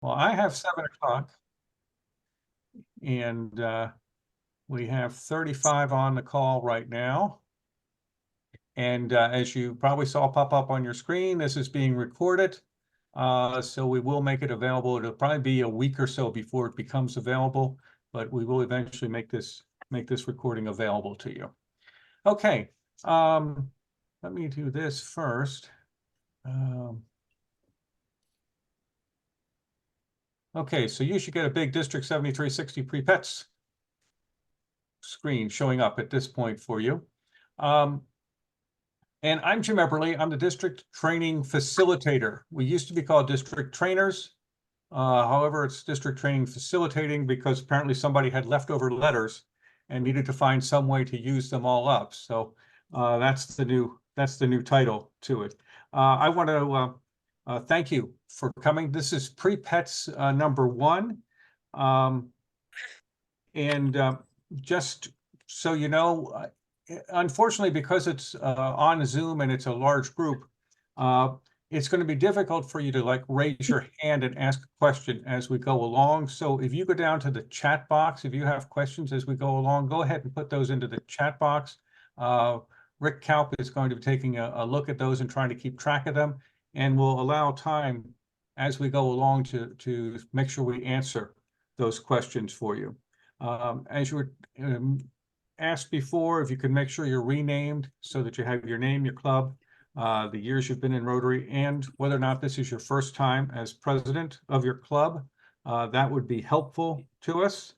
Well, I have 7 o'clock, and we have 35 on the call right now. And as you probably saw pop up on your screen, this is being recorded. So we will make it available. It'll probably be a week or so before it becomes available, but we will eventually make this recording available to you. Okay, let me do this first. Okay, so you should get a big District 7360 pre-pets screen showing up at this point for you. And I'm Jim Eberly. I'm the district training facilitator. We used to be called district trainers. However, it's district training facilitating because apparently somebody had leftover letters and needed to find some way to use them all up. So that's the new title to it. I want to thank you for coming. This is Pre-Pets number 1. And just so you know, unfortunately, because it's on Zoom and it's a large group, it's going to be difficult for you to raise your hand and ask a question as we go along. So if you go down to the chat box, if you have questions as we go along, go ahead and put those into the chat box. Rick Kaup is going to be taking a look at those and trying to keep track of them, and we'll allow time as we go along to make sure we answer those questions for you. As you were asked before, if you could make sure you're renamed so that you have your name, your club, the years you've been in Rotary, and whether or not this is your first time as president of your club, that would be helpful to us.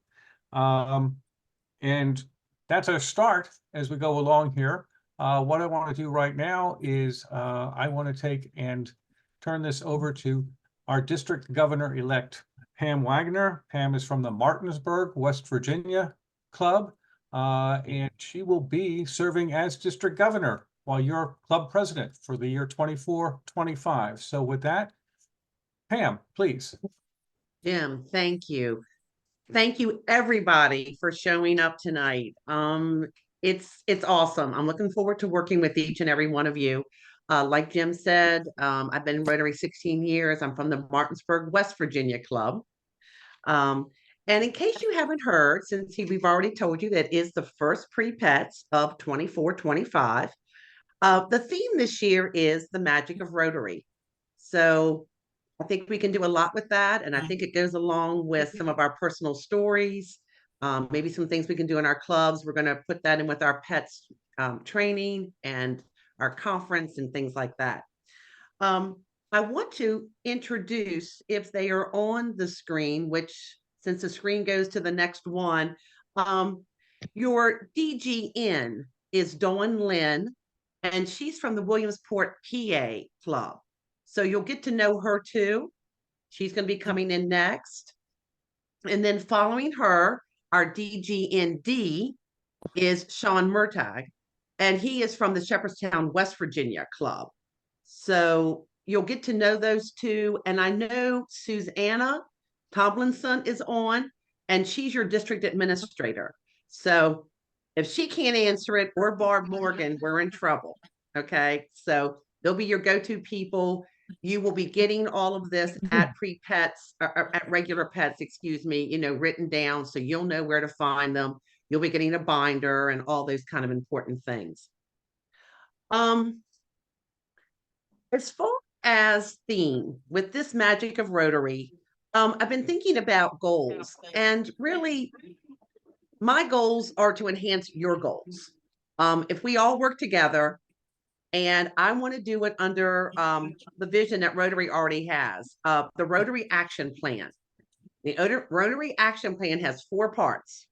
And that's our start as we go along here. What I want to do right now is I want to take and turn this over to our district governor-elect, Pam Wagner. Pam is from the Martinsburg, West Virginia club, and she will be serving as district governor while you're club president for the year 24-25. So with that, Pam, please. Jim, thank you. Thank you everybody for showing up tonight. It's awesome. I'm looking forward to working with each and every one of you. Like Jim said, I've been in Rotary 16 years. I'm from the Martinsburg, West Virginia club. And in case you haven't heard, since we've already told you that is the first pre-pets of 24-25, the theme this year is the magic of Rotary. So I think we can do a lot with that. And I think it goes along with some of our personal stories, maybe some things we can do in our clubs. We're going to put that in with our pets training and our conference and things like that. I want to introduce, if they are on the screen, which since the screen goes to the next one, your DGN is Dawn Lynn, and she's from the Williamsport, PA club. So you'll get to know her too. She's going to be coming in next. And then following her, our DGND is Sean Murtagh, and he is from the Shepherdstown, West Virginia club. So you'll get to know those two. And I know Susanna Tomlinson is on, and she's your district administrator. So if she can't answer it, or Barb Morgan, we're in trouble. Okay. So they'll be your go-to people. You will be getting all of this at pre-pets, or at regular pets, excuse me, written down. So you'll know where to find them. You'll be getting a binder and all those kind of important things. As far as theme with this magic of Rotary, I've been thinking about goals, and really my goals are to enhance your goals. If we all work together, and I want to do it under the vision that Rotary already has, the Rotary Action Plan. The Rotary Action Plan has 4 parts: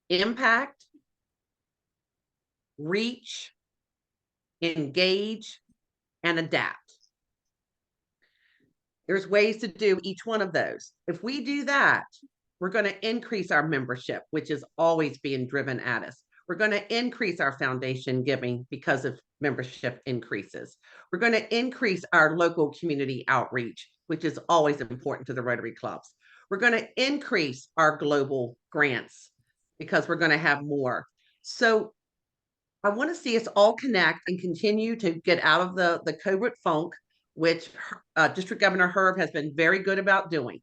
impact, reach, engage, and adapt. There's ways to do each one of those. If we do that, we're going to increase our membership, which is always being driven at us. We're going to increase our foundation giving because of membership increases. We're going to increase our local community outreach, which is always important to the Rotary clubs. We're going to increase our global grants because we're going to have more. So I want to see us all connect and continue to get out of the COVID funk, which District Governor Herb has been very good about doing.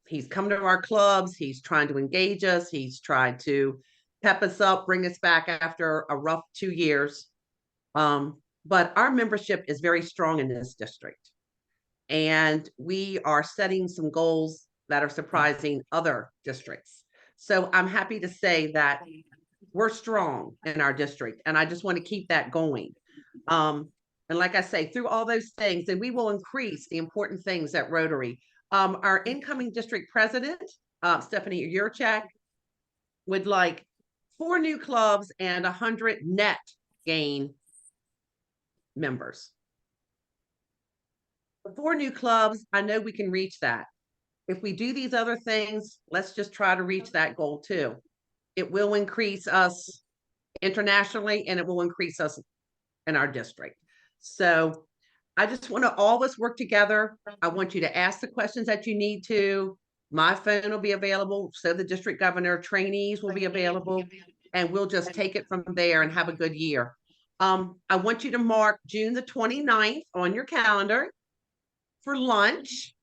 He's come to our clubs. He's trying to engage us. He's tried to pep us up, bring us back after a rough 2 years. But our membership is very strong in this district. And we are setting some goals that are surprising other districts. So I'm happy to say that we're strong in our district, and I just want to keep that going. And like I say, through all those things, and we will increase the important things at Rotary. Our incoming district president, Stephanie Yurchak, would like 4 new clubs and 100 net gain members. The 4 new clubs, I know we can reach that. If we do these other things, let's just try to reach that goal too. It will increase us internationally, and it will increase us in our district. So I just want to all of us work together. I want you to ask the questions that you need to. My phone will be available. So the district governor trainees will be available, and we'll just take it from there and have a good year. I want you to mark June the 29th on your calendar for lunch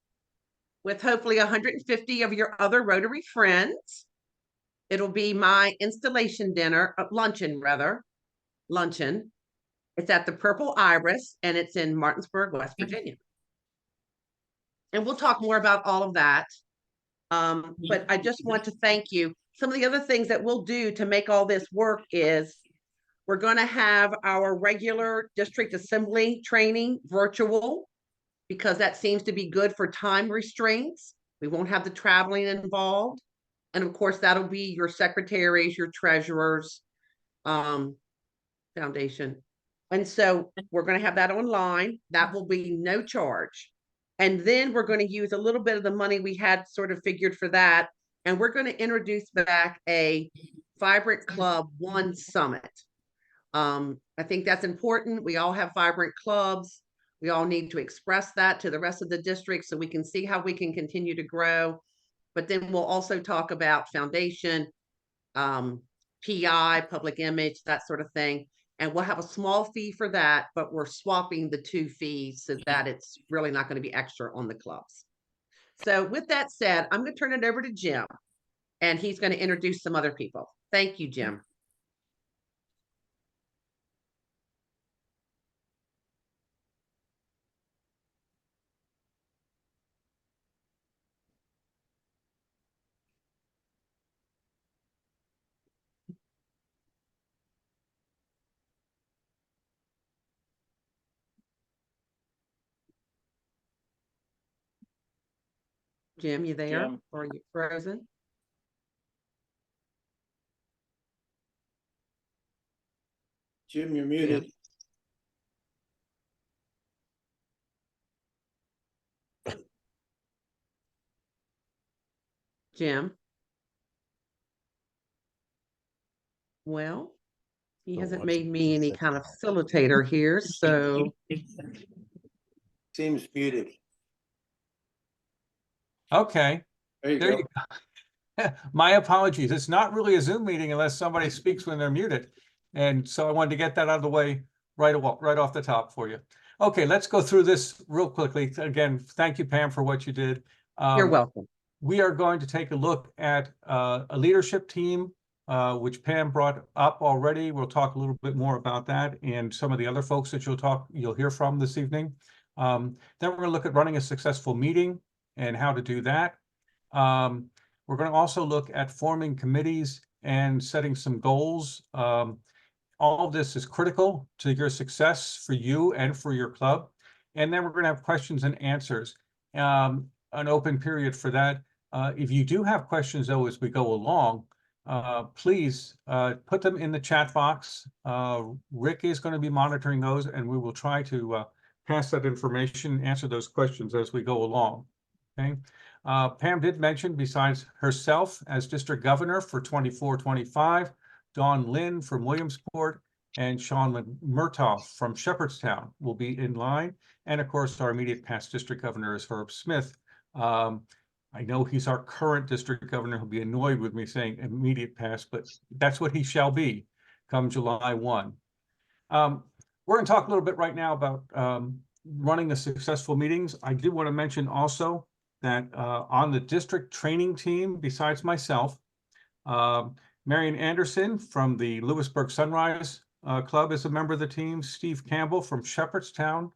with hopefully 150 of your other Rotary friends. It'll be my installation dinner, luncheon. It's at the Purple Iris, and it's in Martinsburg, West Virginia. And we'll talk more about all of that. But I just want to thank you. Some of the other things that we'll do to make all this work is we're going to have our regular district assembly training virtual, because that seems to be good for time restraints. We won't have the traveling involved. And of course, that'll be your secretaries, your treasurers, foundation. And so we're going to have that online. That will be no charge. And then we're going to use a little bit of the money we had sort of figured for that. And we're going to introduce back a Vibrant Club One Summit. I think that's important. We all have vibrant clubs. We all need to express that to the rest of the district so we can see how we can continue to grow. But then we'll also talk about foundation, PI, public image, that sort of thing. And we'll have a small fee for that, but we're swapping the 2 fees so that it's really not going to be extra on the clubs. So with that said, I'm going to turn it over to Jim, and he's going to introduce some other people. Thank you, Jim. Jim, you there? Jim. Or are you frozen? Jim, you're muted. Jim? Well, he hasn't made me any kind of facilitator here, so Seems muted. Okay, There you there go. you go. My apologies. It's not really a Zoom meeting unless somebody speaks when they're muted. And so I wanted to get that out of the way right off the top for you. Okay, let's go through this real quickly. Again, thank you, Pam, for what you did. you're welcome. We are going to take a look at a leadership team, which Pam brought up already. We'll talk a little bit more about that and some of the other folks that you'll hear from this evening. Then we're going to look at running a successful meeting and how to do that. We're going to also look at forming committees and setting some goals. All of this is critical to your success for you and for your club. And then we're going to have questions and answers, an open period for that. If you do have questions, though, as we go along, please put them in the chat box. Rick is going to be monitoring those, and we will try to pass that information, answer those questions as we go along. Okay. Pam did mention, besides herself as district governor for 24-25, Dawn Lynn from Williamsport and Sean Murtaugh from Shepherdstown will be in line. And of course, our immediate past district governor is Herb Smith. I know he's our current district governor. He'll be annoyed with me saying immediate past, but that's what he shall be come July 1. We're going to talk a little bit right now about running the successful meetings. I do want to mention also that on the district training team, besides myself, Marion Anderson from the Lewisburg Sunrise Club is a member of the team. Steve Campbell from Shepherdstown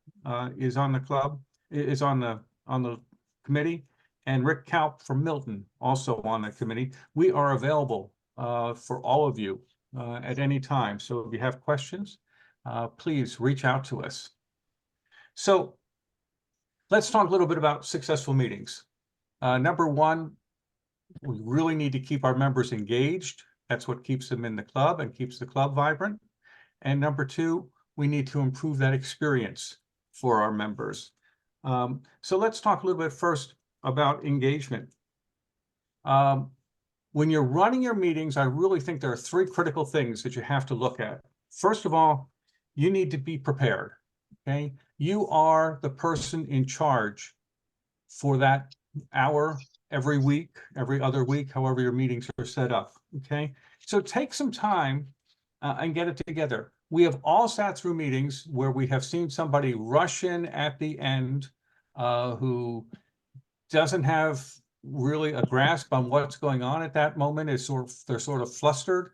is on the club, is on the committee, and Rick Kaup from Milton also on the committee. We are available for all of you at any time. So if you have questions, please reach out to us. So let's talk a little bit about successful meetings. Number one, we really need to keep our members engaged. That's what keeps them in the club and keeps the club vibrant. And number two, we need to improve that experience for our members. So let's talk a little bit first about engagement. When you're running your meetings, I really think there are three critical things that you have to look at. First of all, you need to be prepared, okay? You are the person in charge for that hour every week, every other week, however your meetings are set up, okay? So take some time and get it together. We have all sat through meetings where we have seen somebody rush in at the end who doesn't have really a grasp on what's going on at that moment. They're sort of flustered.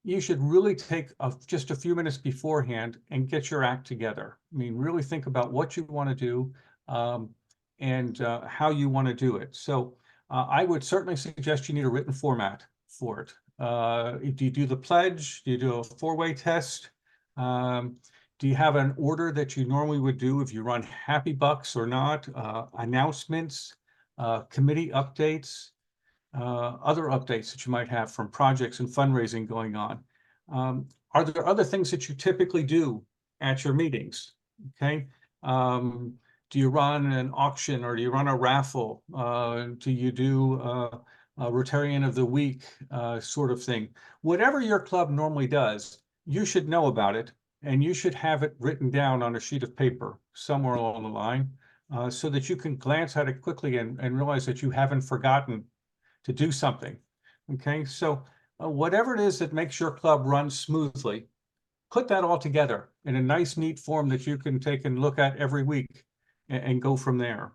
You should really take just a few minutes beforehand and get your act together. I mean, really think about what you want to do and how you want to do it. So I would certainly suggest you need a written format for it. Do you do the pledge? Do you do a four-way test? Do you have an order that you normally would do if you run Happy Bucks or not? Announcements, committee updates, other updates that you might have from projects and fundraising going on. Are there other things that you typically do at your meetings? Okay. Do you run an auction or do you run a raffle? Do you do a Rotarian of the Week sort of thing? Whatever your club normally does, you should know about it and you should have it written down on a sheet of paper somewhere along the line so that you can glance at it quickly and realize that you haven't forgotten to do something. Okay, so whatever it is that makes your club run smoothly, put that all together in a nice, neat form that you can take and look at every week and go from there.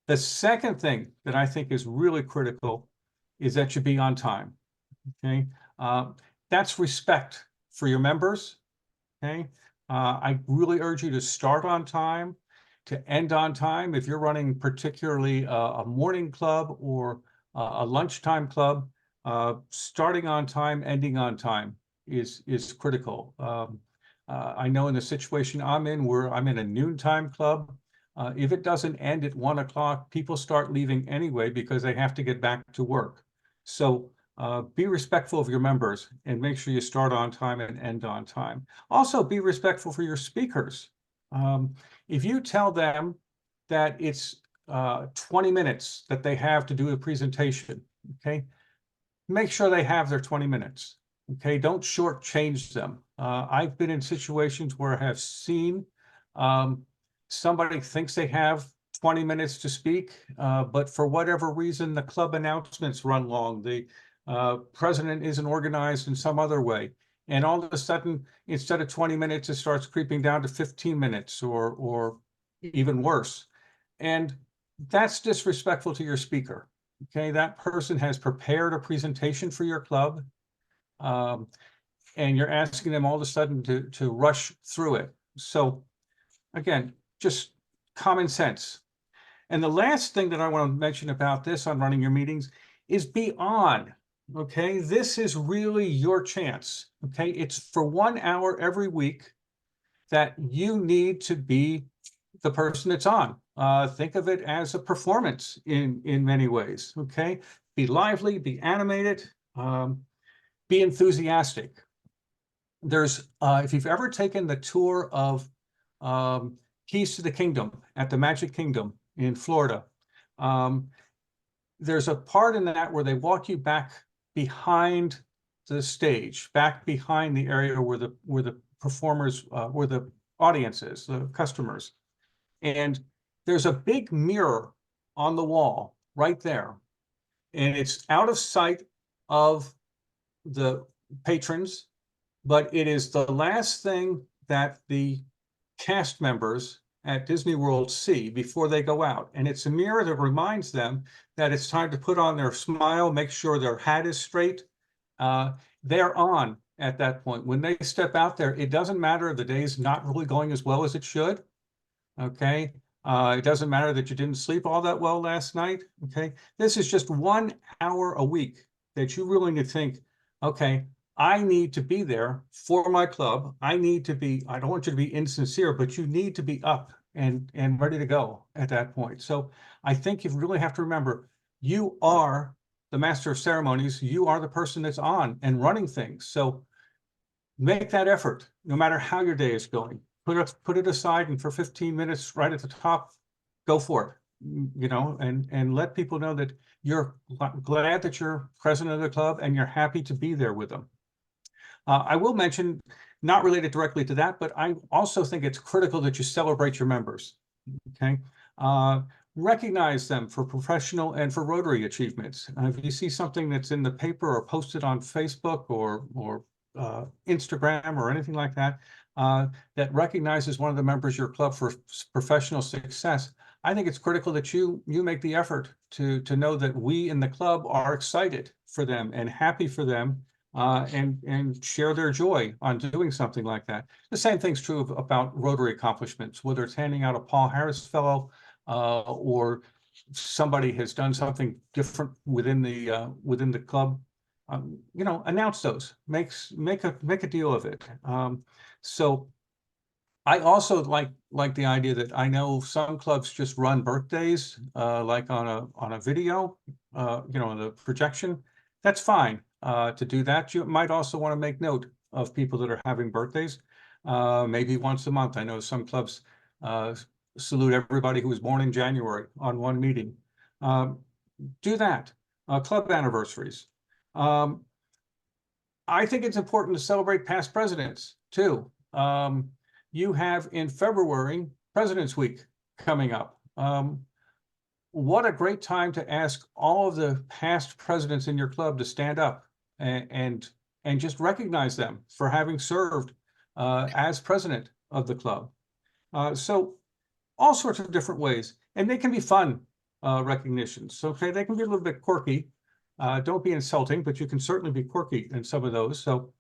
The second thing that I think is really critical is that you be on time. Okay, that's respect for your members. Okay, I really urge you to start on time, to end on time. If you're running particularly a morning club or a lunchtime club, starting on time, ending on time is critical. I know in the situation I'm in, where I'm in a noontime club, if it doesn't end at 1 o'clock, people start leaving anyway because they have to get back to work. So be respectful of your members and make sure you start on time and end on time. Also, be respectful for your speakers. If you tell them that it's 20 minutes that they have to do a presentation, okay, make sure they have their 20 minutes. Okay, don't shortchange them. I've been in situations where I have seen somebody thinks they have 20 minutes to speak, but for whatever reason, the club announcements run long. The president isn't organized in some other way. And all of a sudden, instead of 20 minutes, it starts creeping down to 15 minutes or even worse. And that's disrespectful to your speaker. Okay, that person has prepared a presentation for your club, and you're asking them all of a sudden to rush through it. So again, just common sense. And the last thing that I want to mention about this on running your meetings is be on. Okay, this is really your chance. Okay, it's for 1 hour every week that you need to be the person that's on. Think of it as a performance in many ways. Okay, be lively, be animated, be enthusiastic. There's if you've ever taken the tour of Keys to the Kingdom at the Magic Kingdom in Florida, there's a part in that where they walk you back behind the stage, back behind the area where the performers, where the audience is, the customers. And there's a big mirror on the wall right there. And it's out of sight of the patrons, but it is the last thing that the cast members at Disney World see before they go out. And it's a mirror that reminds them that it's time to put on their smile, make sure their hat is straight. They're on at that point. When they step out there, it doesn't matter the day's not really going as well as it should. Okay. It doesn't matter that you didn't sleep all that well last night. Okay. This is just 1 hour a week that you really need to think, okay, I need to be there for my club. I need to be, I don't want you to be insincere, but you need to be up and ready to go at that point. So I think you really have to remember, you are the master of ceremonies. You are the person that's on and running things. So make that effort, no matter how your day is going. Put it aside, and for 15 minutes right at the top, go for it. You know, and let people know that you're glad that you're president of the club and you're happy to be there with them. I will mention, not related directly to that, but I also think it's critical that you celebrate your members. Okay. Recognize them for professional and for Rotary achievements. If you see something that's in the paper or posted on Facebook or Instagram or anything like that, that recognizes one of the members of your club for professional success, I think it's critical that you make the effort to know that we in the club are excited for them and happy for them, and share their joy on doing something like that. The same thing's true about Rotary accomplishments, whether it's handing out a Paul Harris Fellow, or somebody has done something different within the club. You know, announce those. Make a deal of it. So I also like the idea that I know some clubs just run birthdays, like on a video, you know, the projection. That's fine to do that. You might also want to make note of people that are having birthdays, maybe once a month. I know some clubs salute everybody who was born in January on one meeting. Do that. Club anniversaries. I think it's important to celebrate past presidents too. You have in February, President's Week coming up. What a great time to ask all of the past presidents in your club to stand up and just recognize them for having served as president of the club. So all sorts of different ways, and they can be fun recognitions. Okay, they can be a little bit quirky. Don't be insulting, but you can certainly be quirky in some of those. So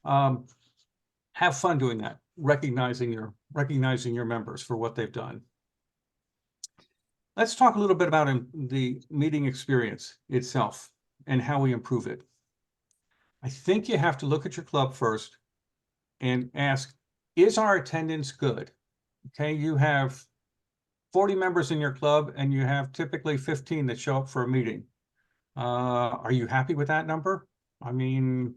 have fun doing that, recognizing your members for what they've done. Let's talk a little bit about the meeting experience itself and how we improve it. I think you have to look at your club first and ask, is our attendance good? Okay, you have 40 members in your club and you have typically 15 that show up for a meeting. Are you happy with that number? I mean,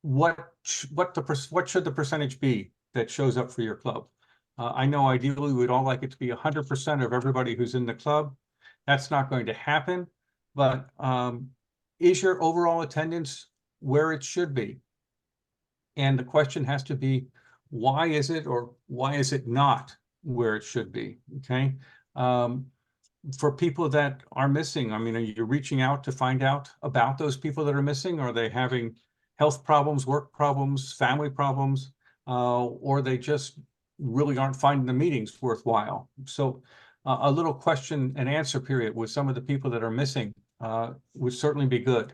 what should the percentage be that shows up for your club? I know ideally we'd all like it to be 100% of everybody who's in the club. That's not going to happen, but is your overall attendance where it should be? And the question has to be, why is it, or why is it not where it should be? Okay. For people that are missing, I mean, are you reaching out to find out about those people that are missing? Are they having health problems, work problems, family problems, or they just really aren't finding the meetings worthwhile? So a little question and answer period with some of the people that are missing would certainly be good.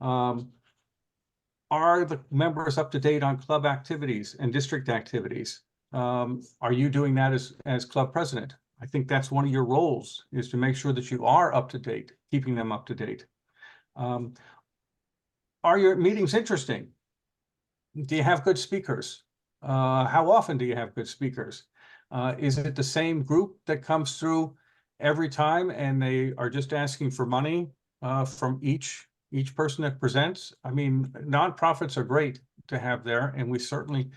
Are the members up to date on club activities and district activities? Are you doing that as club president? I think that's one of your roles, is to make sure that you are up to date, keeping them up to date. Are your meetings interesting? Do you have good speakers? How often do you have good speakers? Is it the same group that comes through every time and they are just asking for money from each person that presents? I mean, nonprofits are great to have there, and we certainly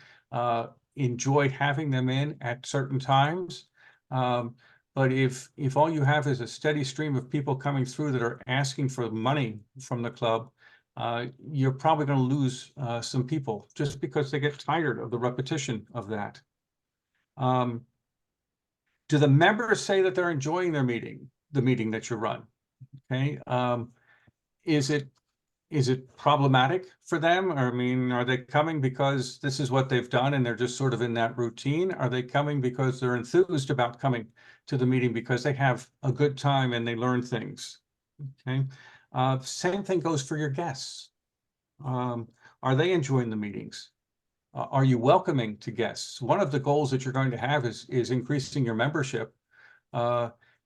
enjoy having them in at certain times. But if all you have is a steady stream of people coming through that are asking for money from the club, you're probably going to lose some people just because they get tired of the repetition of that. Do the members say that they're enjoying their meeting, the meeting that you run? Okay. Is is it problematic for them? Or, I mean, are they coming because this is what they've done and they're just sort of in that routine? Are they coming because they're enthused about coming to the meeting because they have a good time and they learn things? Okay. Same thing goes for your guests. Are they enjoying the meetings? Are you welcoming to guests? One of the goals that you're going to have is increasing your membership.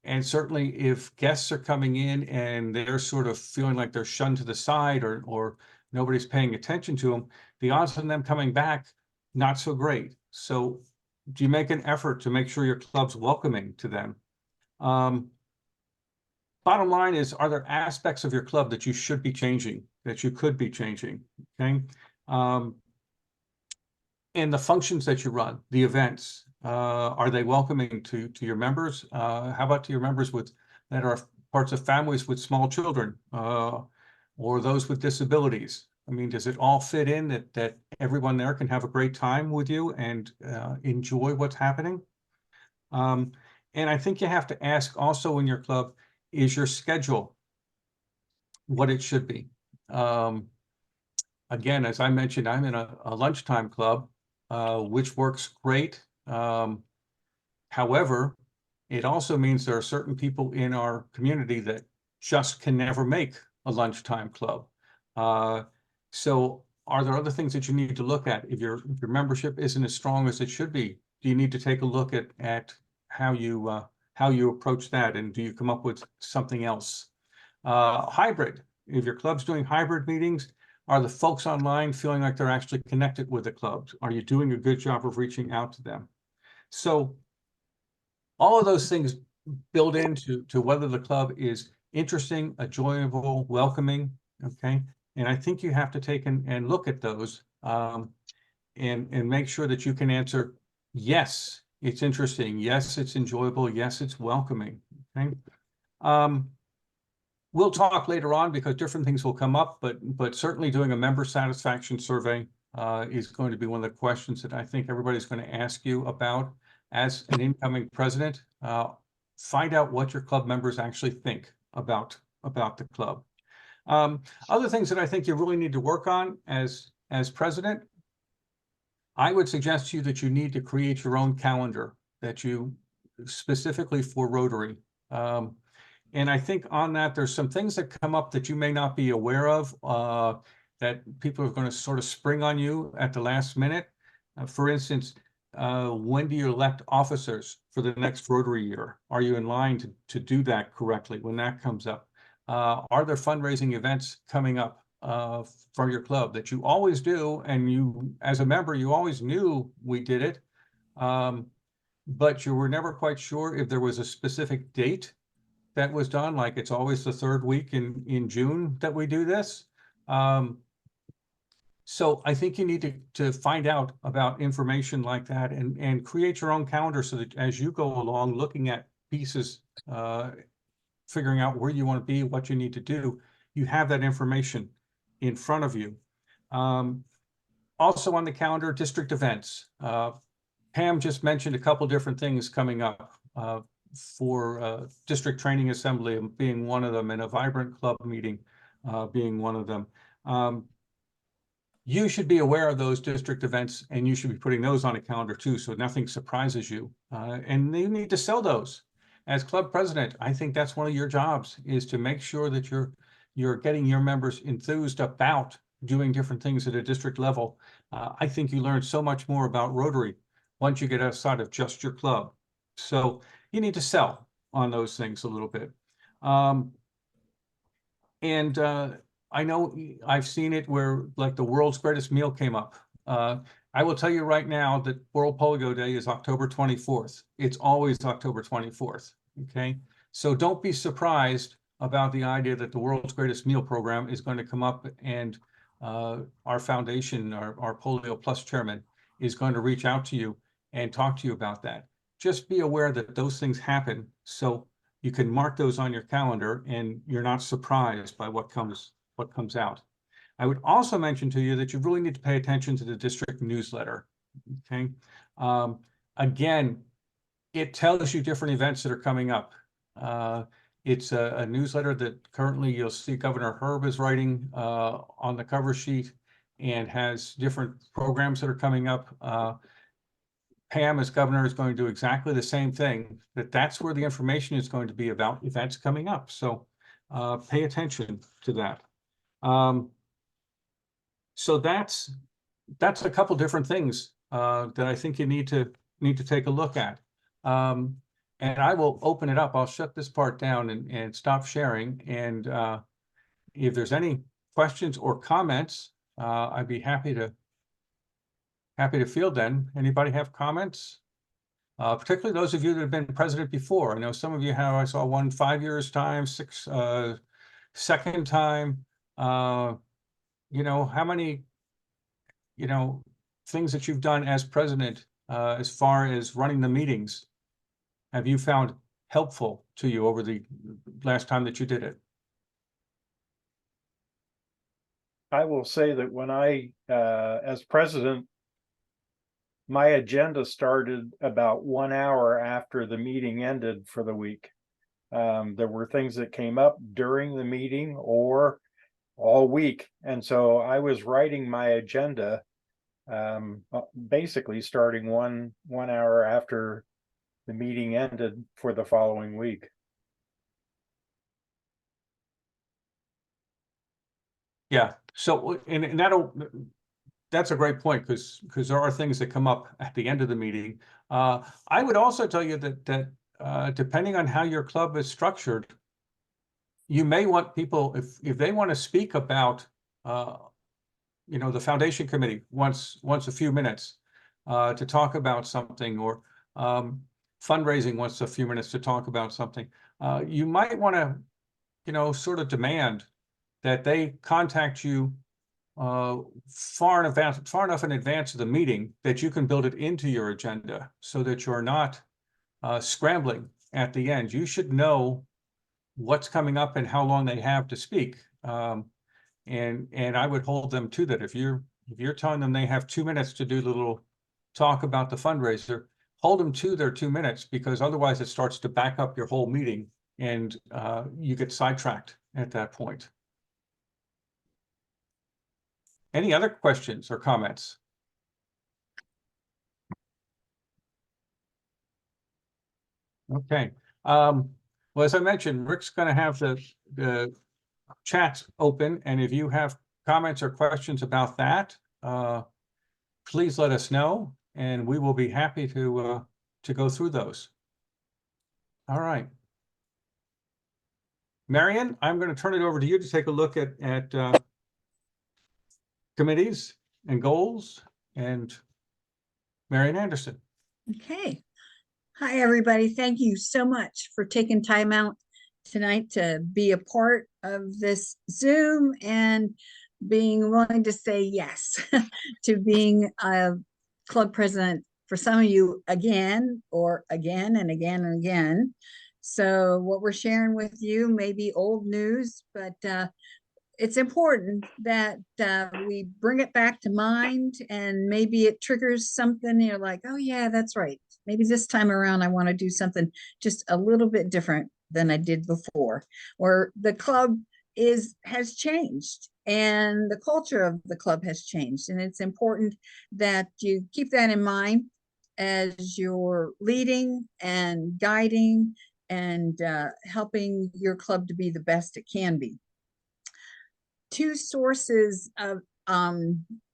And certainly if guests are coming in and they're sort of feeling like they're shunned to the side or nobody's paying attention to them, the odds of them coming back, not so great. So do you make an effort to make sure your club's welcoming to them? Bottom line is, are there aspects of your club that you should be changing, that you could be changing? Okay. And the functions that you run, the events, are they welcoming to your members? How about to your members that are parts of families with small children, or those with disabilities? I mean, does it all fit in that everyone there can have a great time with you and enjoy what's happening? And I think you have to ask also in your club, is your schedule what it should be? Again, as I mentioned, I'm in a lunchtime club, which works great. However, it also means there are certain people in our community that just can never make a lunchtime club. So are there other things that you need to look at? If your membership isn't as strong as it should be, do you need to take a look at how you approach that, and do you come up with something else? Hybrid, if your club's doing hybrid meetings, are the folks online feeling like they're actually connected with the clubs? Are you doing a good job of reaching out to them? So all of those things build into whether the club is interesting, enjoyable, welcoming, okay? And I think you have to take and look at those and make sure that you can answer, yes, it's interesting. Yes, it's enjoyable. Yes, it's welcoming, okay? We'll talk later on because different things will come up, but certainly doing a member satisfaction survey is going to be one of the questions that I think everybody's going to ask you about as an incoming president. Find out what your club members actually think about the club. Other things that I think you really need to work on as president, I would suggest to you that you need to create your own calendar that you specifically for Rotary. And I think on that, there's some things that come up that you may not be aware of, that people are going to sort of spring on you at the last minute. For instance, when do you elect officers for the next Rotary year? Are you in line to do that correctly when that comes up? Are there fundraising events coming up for your club that you always do, and you, as a member, you always knew we did it, but you were never quite sure if there was a specific date that was done, like it's always the third week in June that we do this. So I think you need to find out about information like that and create your own calendar so that as you go along looking at pieces, figuring out where you want to be, what you need to do, you have that information in front of you. Also on the calendar, district events. Pam just mentioned a couple different things coming up for district training assembly being one of them, and a vibrant club meeting being one of them. You should be aware of those district events, and you should be putting those on a calendar too, so nothing surprises you. And you need to sell those. As club president, I think that's one of your jobs, is to make sure that you're getting your members enthused about doing different things at a district level. I think you learn so much more about Rotary once you get outside of just your club. So you need to sell on those things a little bit. I know I've seen it where like the world's greatest meal came up. I will tell you right now that World Polio Day is October 24th. It's always October 24th, okay? So don't be surprised about the idea that the world's greatest meal program is going to come up, and our foundation, our Polio Plus chairman, is going to reach out to you and talk to you about that. Just be aware that those things happen, so you can mark those on your calendar and you're not surprised by what comes out. I would also mention to you that you really need to pay attention to the district newsletter, okay? Again, it tells you different events that are coming up. It's a newsletter that currently you'll see Governor Herb is writing on the cover sheet and has different programs that are coming up. Pam, as governor, is going to do exactly the same thing, that's where the information is going to be about events coming up. So pay attention to that. So that's a couple different things that I think you need to take a look at. And I will open it up. I'll shut this part down and stop sharing. And if there's any questions or comments, I'd be happy to field them. Anybody have comments? Particularly those of you that have been president before. I know some of you have. I saw one 5 years time, second time. You know, how many, things that you've done as president as far as running the meetings have you found helpful to you over the last time that you did it? I will say that when I, as president, my agenda started about 1 hour after the meeting ended for the week. There were things that came up during the meeting or all week. And so I was writing my agenda, basically starting one hour after the meeting ended for the following week. Yeah. So, and that's a great point, because there are things that come up at the end of the meeting. I would also tell you that depending on how your club is structured, you may want people, if they want to speak about, the foundation committee once a few minutes to talk about something, or fundraising once a few minutes to talk about something, you might want to, sort of demand that they contact you far enough in advance of the meeting that you can build it into your agenda, so that you're not scrambling at the end. You should know what's coming up and how long they have to speak. And I would hold them to that. If you're telling them they have 2 minutes to do the little talk about the fundraiser, hold them to their 2 minutes, because otherwise it starts to back up your whole meeting, and you get sidetracked at that point. Any other questions or comments? Okay. Well, as I mentioned, Rick's going to have the chat open, and if you have comments or questions about that, please let us know, and we will be happy to go through those. All right. Marion, I'm going to turn it over to you to take a look at committees and goals, and Marion Anderson. Okay. Hi, everybody. Thank you so much for taking time out tonight to be a part of this Zoom and being willing to say yes to being a club president for some of you again, or again and again and again. So what we're sharing with you may be old news, but it's important that we bring it back to mind, and maybe it triggers something. You're like, oh yeah, that's right. Maybe this time around I want to do something just a little bit different than I did before. Or the club has changed, and the culture of the club has changed. And it's important that you keep that in mind as you're leading and guiding and helping your club to be the best it can be. Two sources of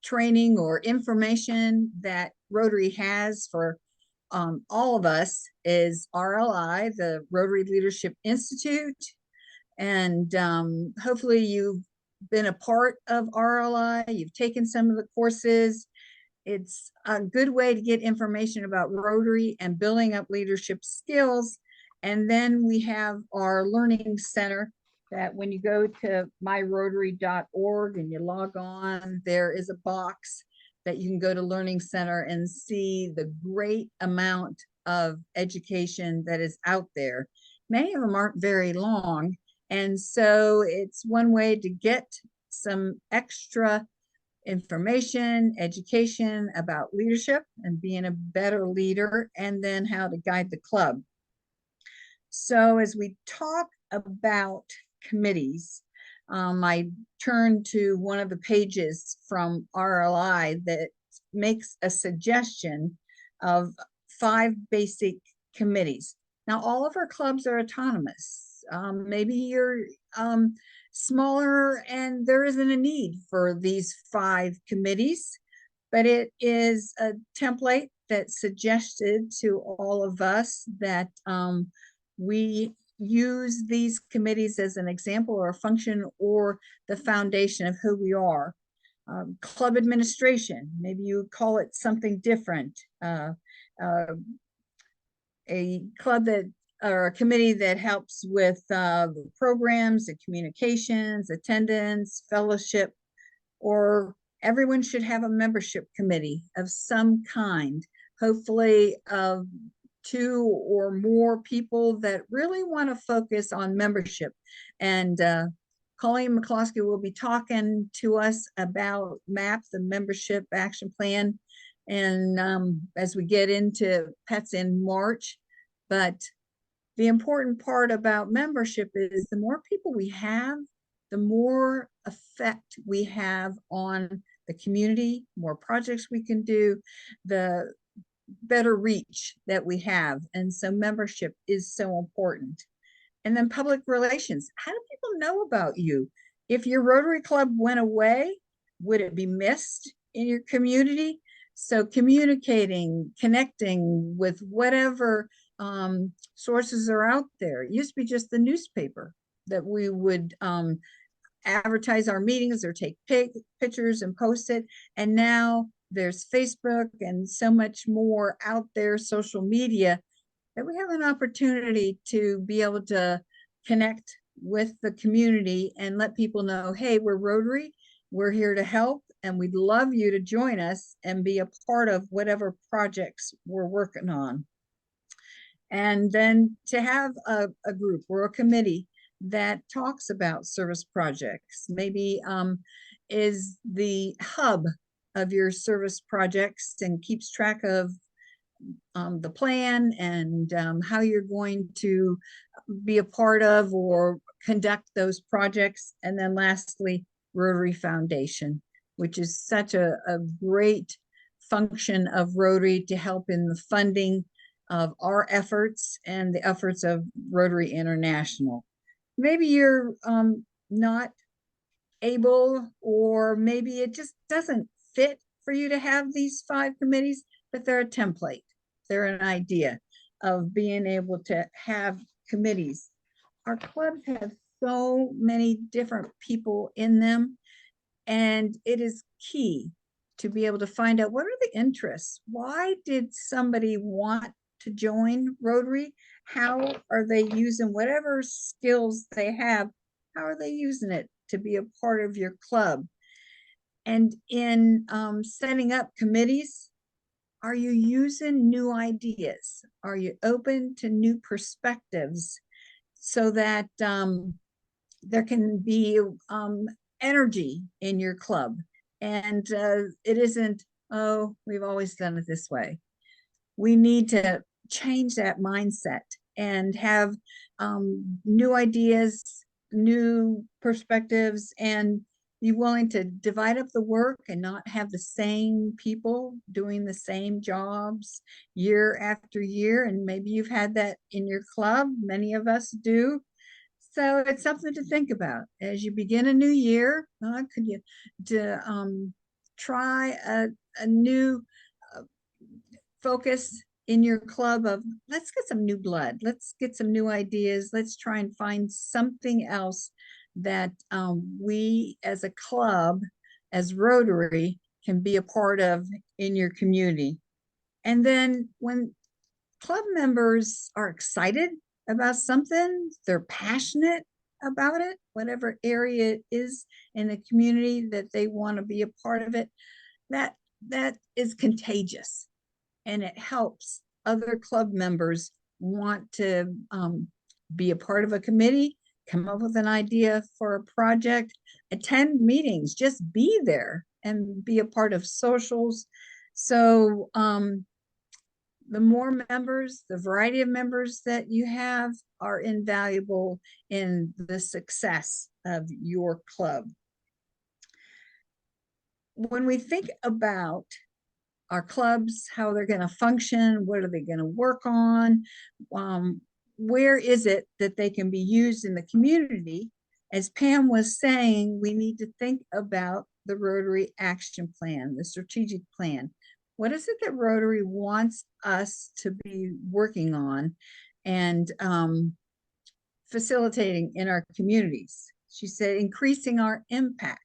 training or information that Rotary has for all of us is RLI, the Rotary Leadership Institute. And hopefully you've been a part of RLI, you've taken some of the courses. It's a good way to get information about Rotary and building up leadership skills. And then we have our learning center, that when you go to myrotary.org and you log on, there is a box that you can go to Learning Center and see the great amount of education that is out there. Many of them aren't very long, and so it's one way to get some extra information, education about leadership and being a better leader, and then how to guide the club. So as we talk about committees, I turned to one of the pages from RLI that makes a suggestion of 5 basic committees. Now, all of our clubs are autonomous. Maybe you're smaller and there isn't a need for these 5 committees, but it is a template that's suggested to all of us that we use these committees as an example or a function or the foundation of who we are. Club administration, maybe you call it something different. A club that, or a committee that helps with the programs and communications, attendance, fellowship, or everyone should have a membership committee of some kind, hopefully of 2 or more people that really want to focus on membership. And Colleen McCloskey will be talking to us about MAP, the Membership Action Plan, and as we get into pets in March. But the important part about membership is the more people we have, the more effect we have on the community, more projects we can do, the better reach that we have. And so membership is so important. And then public relations. How do people know about you? If your Rotary Club went away, would it be missed in your community? So communicating, connecting with whatever sources are out there. It used to be just the newspaper that we would advertise our meetings or take pictures and post it. And now there's Facebook and so much more out there, social media, that we have an opportunity to be able to connect with the community and let people know, hey, we're Rotary, we're here to help, and we'd love you to join us and be a part of whatever projects we're working on. And then to have a group or a committee that talks about service projects, maybe is the hub of your service projects and keeps track of the plan and how you're going to be a part of or conduct those projects. And then lastly, Rotary Foundation, which is such a great function of Rotary to help in the funding of our efforts and the efforts of Rotary International. Maybe you're not able, or maybe it just doesn't fit for you to have these 5 committees, but they're a template. They're an idea of being able to have committees. Our clubs have so many different people in them, and it is key to be able to find out what are the interests. Why did somebody want to join Rotary? How are they using whatever skills they have? How are they using it to be a part of your club? And in setting up committees, are you using new ideas? Are you open to new perspectives so that there can be energy in your club? And it isn't, oh, we've always done it this way. We need to change that mindset and have new ideas, new perspectives, and be willing to divide up the work and not have the same people doing the same jobs year after year. And maybe you've had that in your club. Many of us do. So it's something to think about as you begin a new year. Could you try a new focus in your club of, let's get some new blood, let's get some new ideas, let's try and find something else that we as a club, as Rotary, can be a part of in your community. And then when club members are excited about something, they're passionate about it, whatever area it is in the community that they want to be a part of it, that is contagious. And it helps other club members want to be a part of a committee, come up with an idea for a project, attend meetings, just be there and be a part of socials. So the more members, the variety of members that you have are invaluable in the success of your club. When we think about our clubs, how they're going to function, what are they going to work on, where is it that they can be used in the community? As Pam was saying, we need to think about the Rotary Action Plan, the strategic plan. What is it that Rotary wants us to be working on and facilitating in our communities? She said, increasing our impact.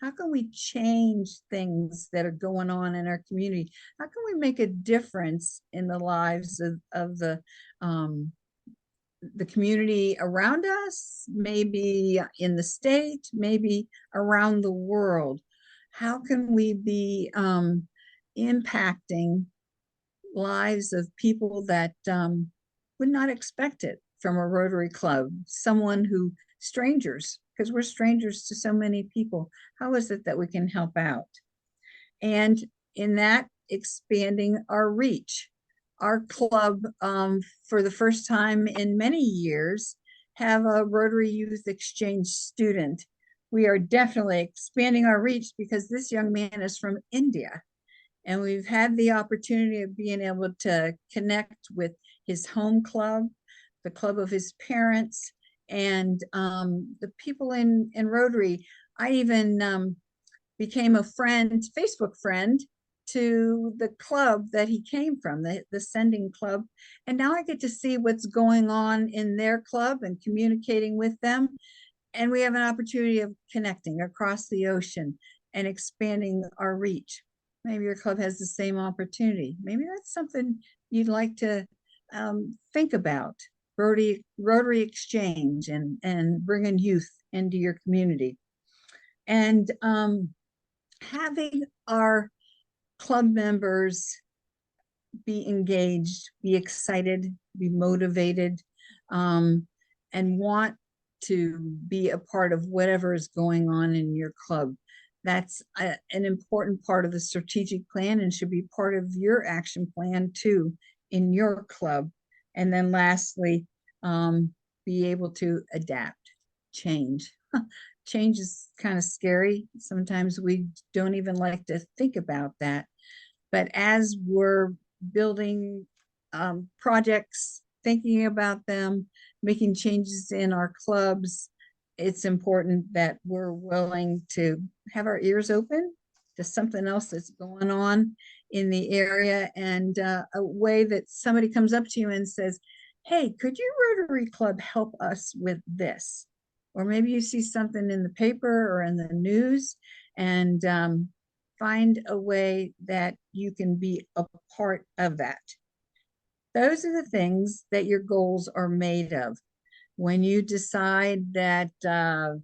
How can we change things that are going on in our community? How can we make a difference in the lives of the community around us, maybe in the state, maybe around the world? How can we be impacting lives of people that would not expect it from a Rotary Club? Someone who, strangers, because we're strangers to so many people. How is it that we can help out? And in that, expanding our reach. Our club, for the first time in many years, have a Rotary Youth Exchange student. We are definitely expanding our reach because this young man is from India. And we've had the opportunity of being able to connect with his home club, the club of his parents, and the people in Rotary. I even became a friend, Facebook friend, to the club that he came from, the Sending Club. And now I get to see what's going on in their club and communicating with them. And we have an opportunity of connecting across the ocean and expanding our reach. Maybe your club has the same opportunity. Maybe that's something you'd like to think about. Rotary Exchange and bringing youth into your community. And having our club members be engaged, be excited, be motivated, and want to be a part of whatever is going on in your club. That's an important part of the strategic plan and should be part of your action plan too in your club. And then lastly, be able to adapt, change. Change is kind of scary. Sometimes we don't even like to think about that. But as we're building projects, thinking about them, making changes in our clubs, it's important that we're willing to have our ears open to something else that's going on in the area, and a way that somebody comes up to you and says, hey, could your Rotary Club help us with this? Or maybe you see something in the paper or in the news, and find a way that you can be a part of that. Those are the things that your goals are made of. When you decide that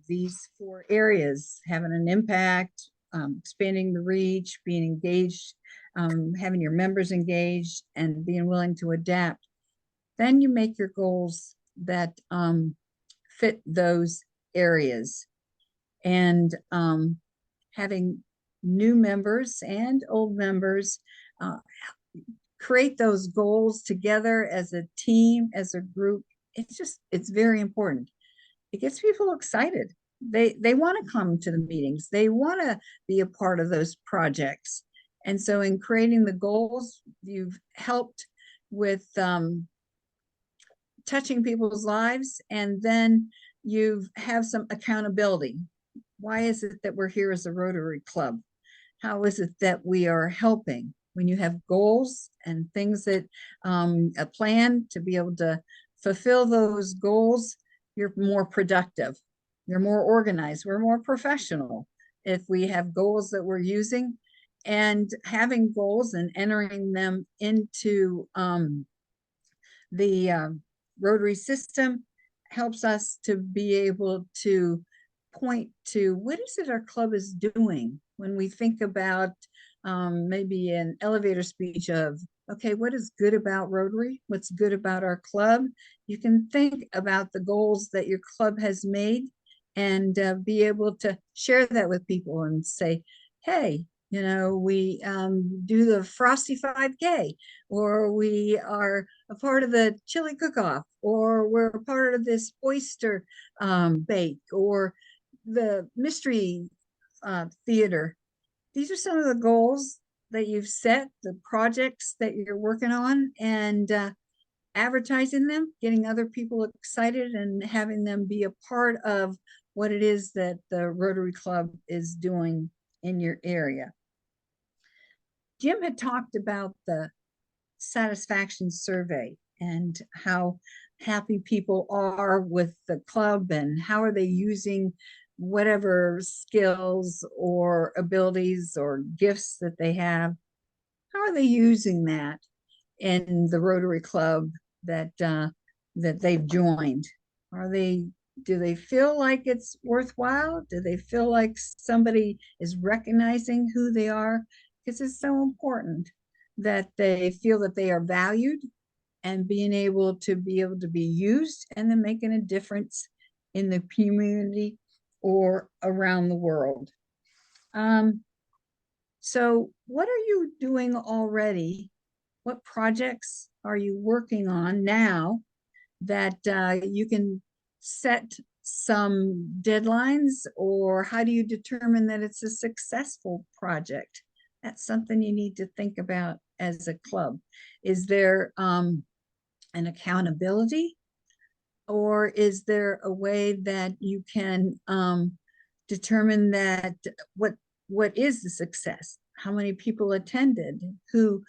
these 4 areas, having an impact, expanding the reach, being engaged, having your members engaged, and being willing to adapt, then you make your goals that fit those areas. And having new members and old members create those goals together as a team, as a group. It's very important. It gets people excited. They want to come to the meetings. They want to be a part of those projects. And so in creating the goals, you've helped with touching people's lives, and then you have some accountability. Why is it that we're here as a Rotary Club? How is it that we are helping? When you have goals and things that a plan to be able to fulfill those goals, you're more productive, you're more organized, we're more professional if we have goals that we're using. And having goals and entering them into the Rotary system helps us to be able to point to what is it our club is doing. When we think about maybe an elevator speech of, okay, what is good about Rotary? What's good about our club? You can think about the goals that your club has made and be able to share that with people and say, hey, You know, we do the Frosty 5K, or we are a part of the chili cook-off, or we're a part of this oyster bake, or the mystery theater. These are some of the goals that you've set, the projects that you're working on, and advertising them, getting other people excited, and having them be a part of what it is that the Rotary Club is doing in your area. Jim had talked about the satisfaction survey and how happy people are with the club and how are they using whatever skills or abilities or gifts that they have. How are they using that in the Rotary Club that that they've joined? Do they feel like it's worthwhile? Do they feel like somebody is recognizing who they are? Because it's so important that they feel that they are valued and being able to be used and then making a difference in the community or around the world. So what are you doing already? What projects are you working on now that you can set some deadlines, or how do you determine that it's a successful project? That's something you need to think about as a club. Is there an accountability, or is there a way that you can determine that what is the success? How many people attended? Who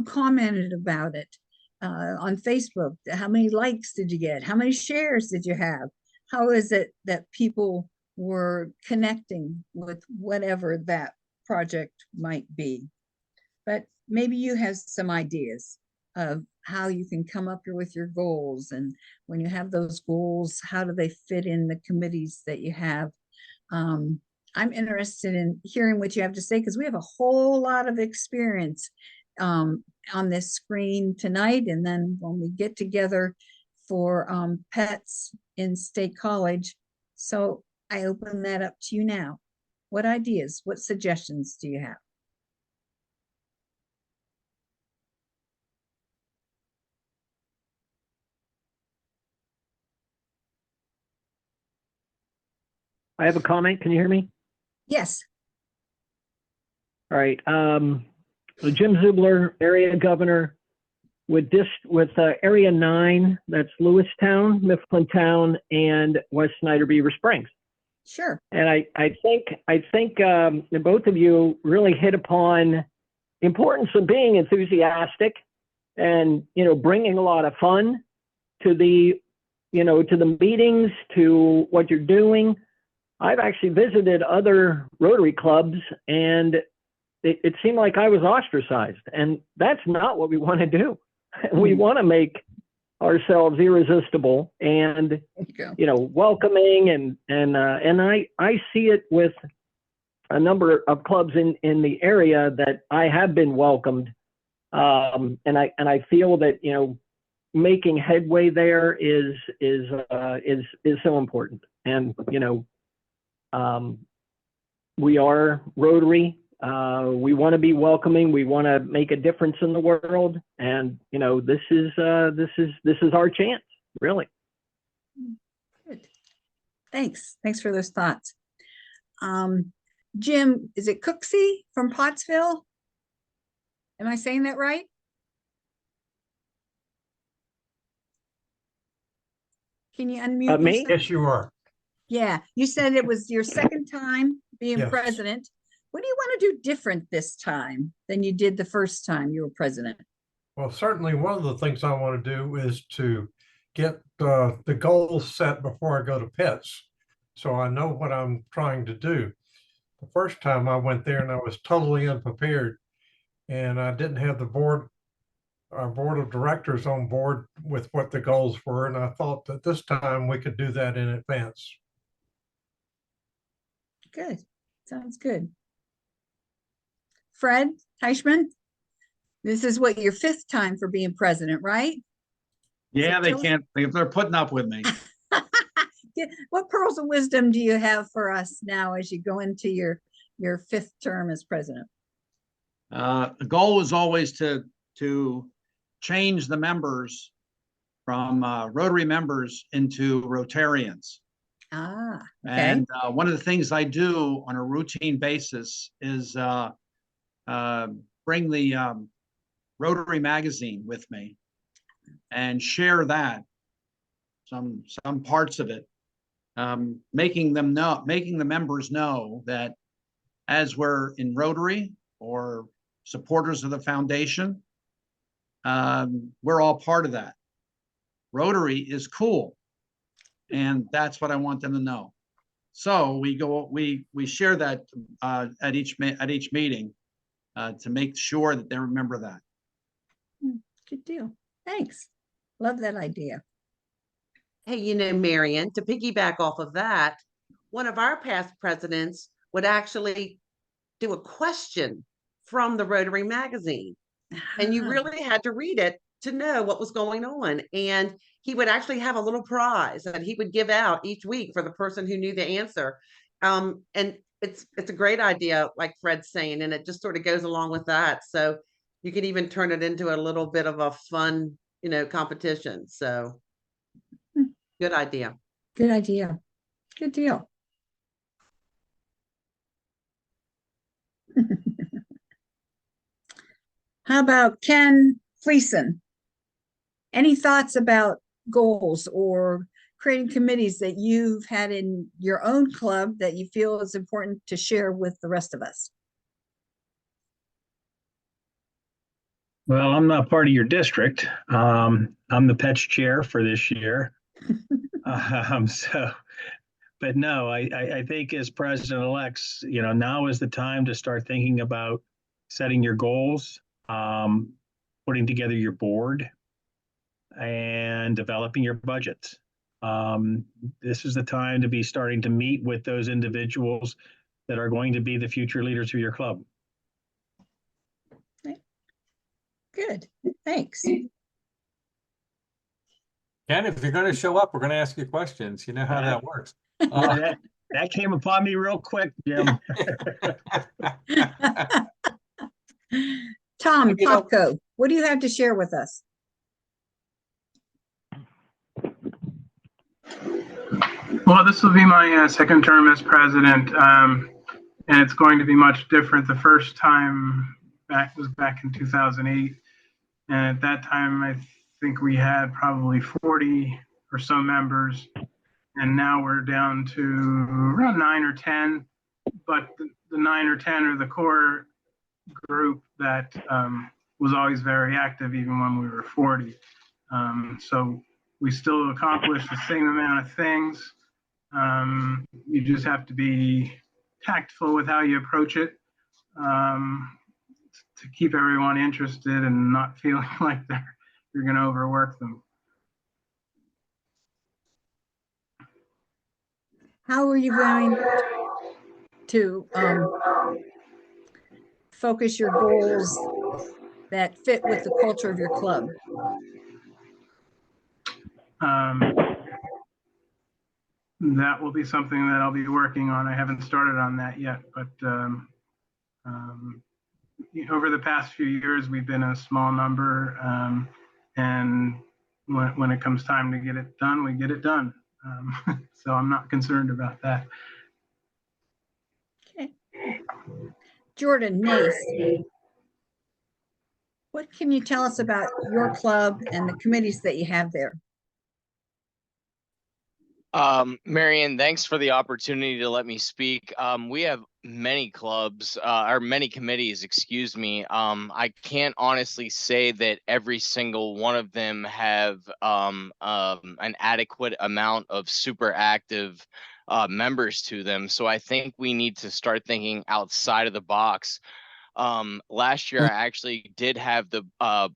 commented about it on Facebook? How many likes did you get? How many shares did you have? How is it that people were connecting with whatever that project might be? But maybe you have some ideas of how you can come up here with your goals, and when you have those goals, how do they fit in the committees that you have? I'm interested in hearing what you have to say, because we have a whole lot of experience on this screen tonight, and then when we get together for pets in State College. So I open that up to you now. What ideas, what suggestions do you have? I have a comment. Can you hear me? Yes. All right. So Jim Zubler, area governor, with area 9, that's Lewistown, Mifflintown, and West Snyder Beaver Springs. Sure. And I think both of you really hit upon the importance of being enthusiastic and, bringing a lot of fun to the meetings, to what you're doing. I've actually visited other Rotary clubs, and it seemed like I was ostracized, and that's not what we want to do. We want to make ourselves irresistible and welcoming, and I see it with a number of clubs in the area that I have been welcomed, and I feel that making headway there is so important. And we are Rotary. We want to be welcoming. We want to make a difference in the world, and this is our chance, really. Good. Thanks for those thoughts. Jim, is it Cooksey from Pottsville? Am I saying that right? Can you unmute Me? yourself? Yes, you are. Yeah, you said it was your second time being Yes. president. What do you want to do different this time than you did the first time you were president? Well, certainly one of the things I want to do is to get the goals set before I go to pets, so I know what I'm trying to do. The first time I went there and I was totally unprepared, and I didn't have our board of directors on board with what the goals were, and I thought that this time we could do that in advance. Good. Sounds good. Fred Teichman, this is what, your 5th time for being president, right? Yeah, So they tell us- can't, they're putting up with me. What pearls of wisdom do you have for us now as you go into your 5th term as president? The goal was always to change the members from Rotary members into Rotarians. Ah, okay. And one of the things I do on a routine basis is bring the Rotary magazine with me and share that, some parts of it, making the members know that as we're in Rotary or supporters of the foundation, we're all part of that. Rotary is cool, and that's what I want them to know. So we share that at each meeting to make sure that they remember that. Good deal. Thanks. Love that idea. Hey, you know, Marion, to piggyback off of that, one of our past presidents would actually do a question from the Rotary magazine. And you Ah, really had to read it to know what was going on. And he would actually have a little prize that he would give out each week for the person who knew the answer. And it's a great idea, like Fred's saying, and it just sort of goes along with that. So you could even turn it into a little bit of a fun, you know, competition. So good idea. good idea. Good deal. How about Ken Fleeson? Any thoughts about goals or creating committees that you've had in your own club that you feel is important to share with the rest of us? Well, I'm not part of your district. I'm the PETS chair for this year. But no, I think as president-elects, now is the time to start thinking about setting your goals, putting together your board, and developing your budgets. This is the time to be starting to meet with those individuals that are going to be the future leaders of your club. Good, thanks. Ken, if you're going to show up, we're going to ask you questions. You know how that works. That came upon me real quick, Jim. Tom You know- Popko, what do you have to share with us? Well, this will be my second term as president, and it's going to be much different. The first time was back in 2008, and at that time, I think we had probably 40 or so members, and now we're down to around 9 or 10. But the 9 or 10 are the core group that was always very active, even when we were 40. So we still accomplish the same amount of things. You just have to be tactful with how you approach it, to keep everyone interested and not feeling like you're going to overwork them. How are you going to focus your goals that fit with the culture of your club? That will be something that I'll be working on. I haven't started on that yet, but over the past few years, we've been a small number, and when it comes time to get it done, we get it done. So I'm not concerned about that. Okay. Jordan Nace, what can you tell us about your club and the committees that you have there? Marion, thanks for the opportunity to let me speak. We have many clubs, or many committees, excuse me. I can't honestly say that every single one of them have an adequate amount of super active members to them. So I think we need to start thinking outside of the box. Last year, I actually did have the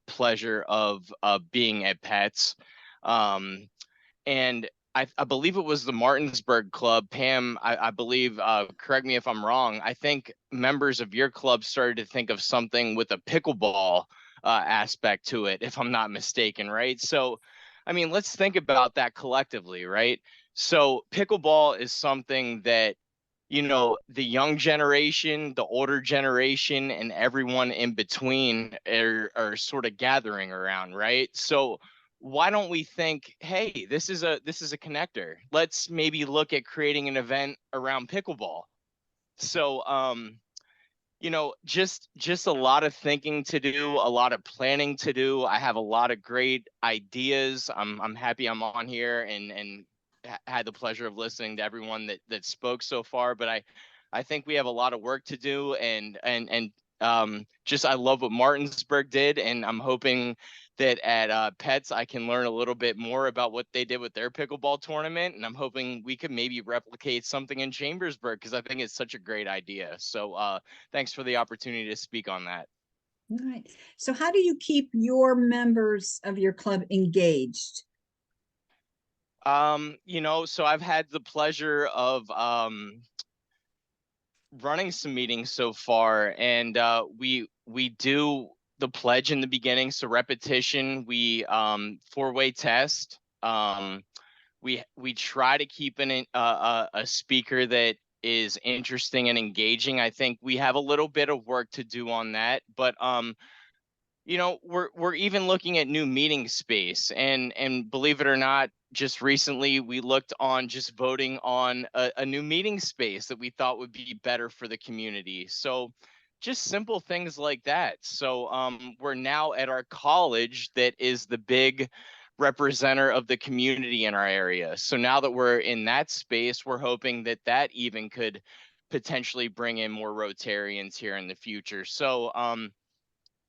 pleasure of being at PETS. And I believe it was the Martinsburg Club. Pam, I believe, correct me if I'm wrong, I think members of your club started to think of something with a pickleball aspect to it, if I'm not mistaken, right? So, I mean, let's think about that collectively, right? So pickleball is something that, you know, the young generation, the older generation, and everyone in between are sort of gathering around, right? So why don't we think, hey, this is a connector. Let's maybe look at creating an event around pickleball. So you know, just a lot of thinking to do, a lot of planning to do. I have a lot of great ideas. I'm happy I'm on here and had the pleasure of listening to everyone that spoke so far. But I think we have a lot of work to do, and just I love what Martinsburg did, and I'm hoping that at Pets I can learn a little bit more about what they did with their pickleball tournament, and I'm hoping we could maybe replicate something in Chambersburg, because I think it's such a great idea. So thanks for the opportunity to speak on that. All right. So how do you keep your members of your club engaged? You know, so I've had the pleasure of running some meetings so far, and we do the pledge in the beginning, so repetition. We 4-way test. We try to keep a speaker that is interesting and engaging. I think we have a little bit of work to do on that, but you know, we're even looking at new meeting space, and believe it or not, just recently we looked on just voting on a new meeting space that we thought would be better for the community. So just simple things like that. So we're now at our college that is the big representative of the community in our area. So now that we're in that space, we're hoping that that even could potentially bring in more Rotarians here in the future. So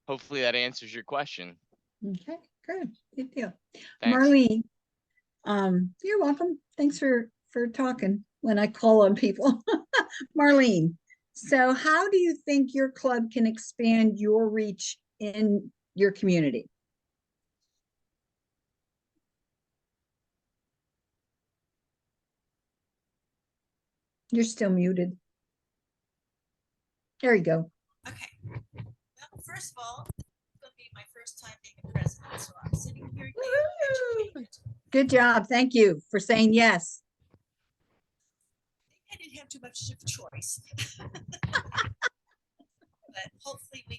hopefully that answers your question. Okay, good deal. Thanks. Marlene, you're welcome. Thanks for talking when I call on people. Marlene, so how do you think your club can expand your reach in your community? You're still muted. There you go. Okay. Well, first of all, it's going to be my first time being a president, so I'm sitting here being educated. Good job. Thank you for saying yes. I didn't have too much of a choice. But hopefully we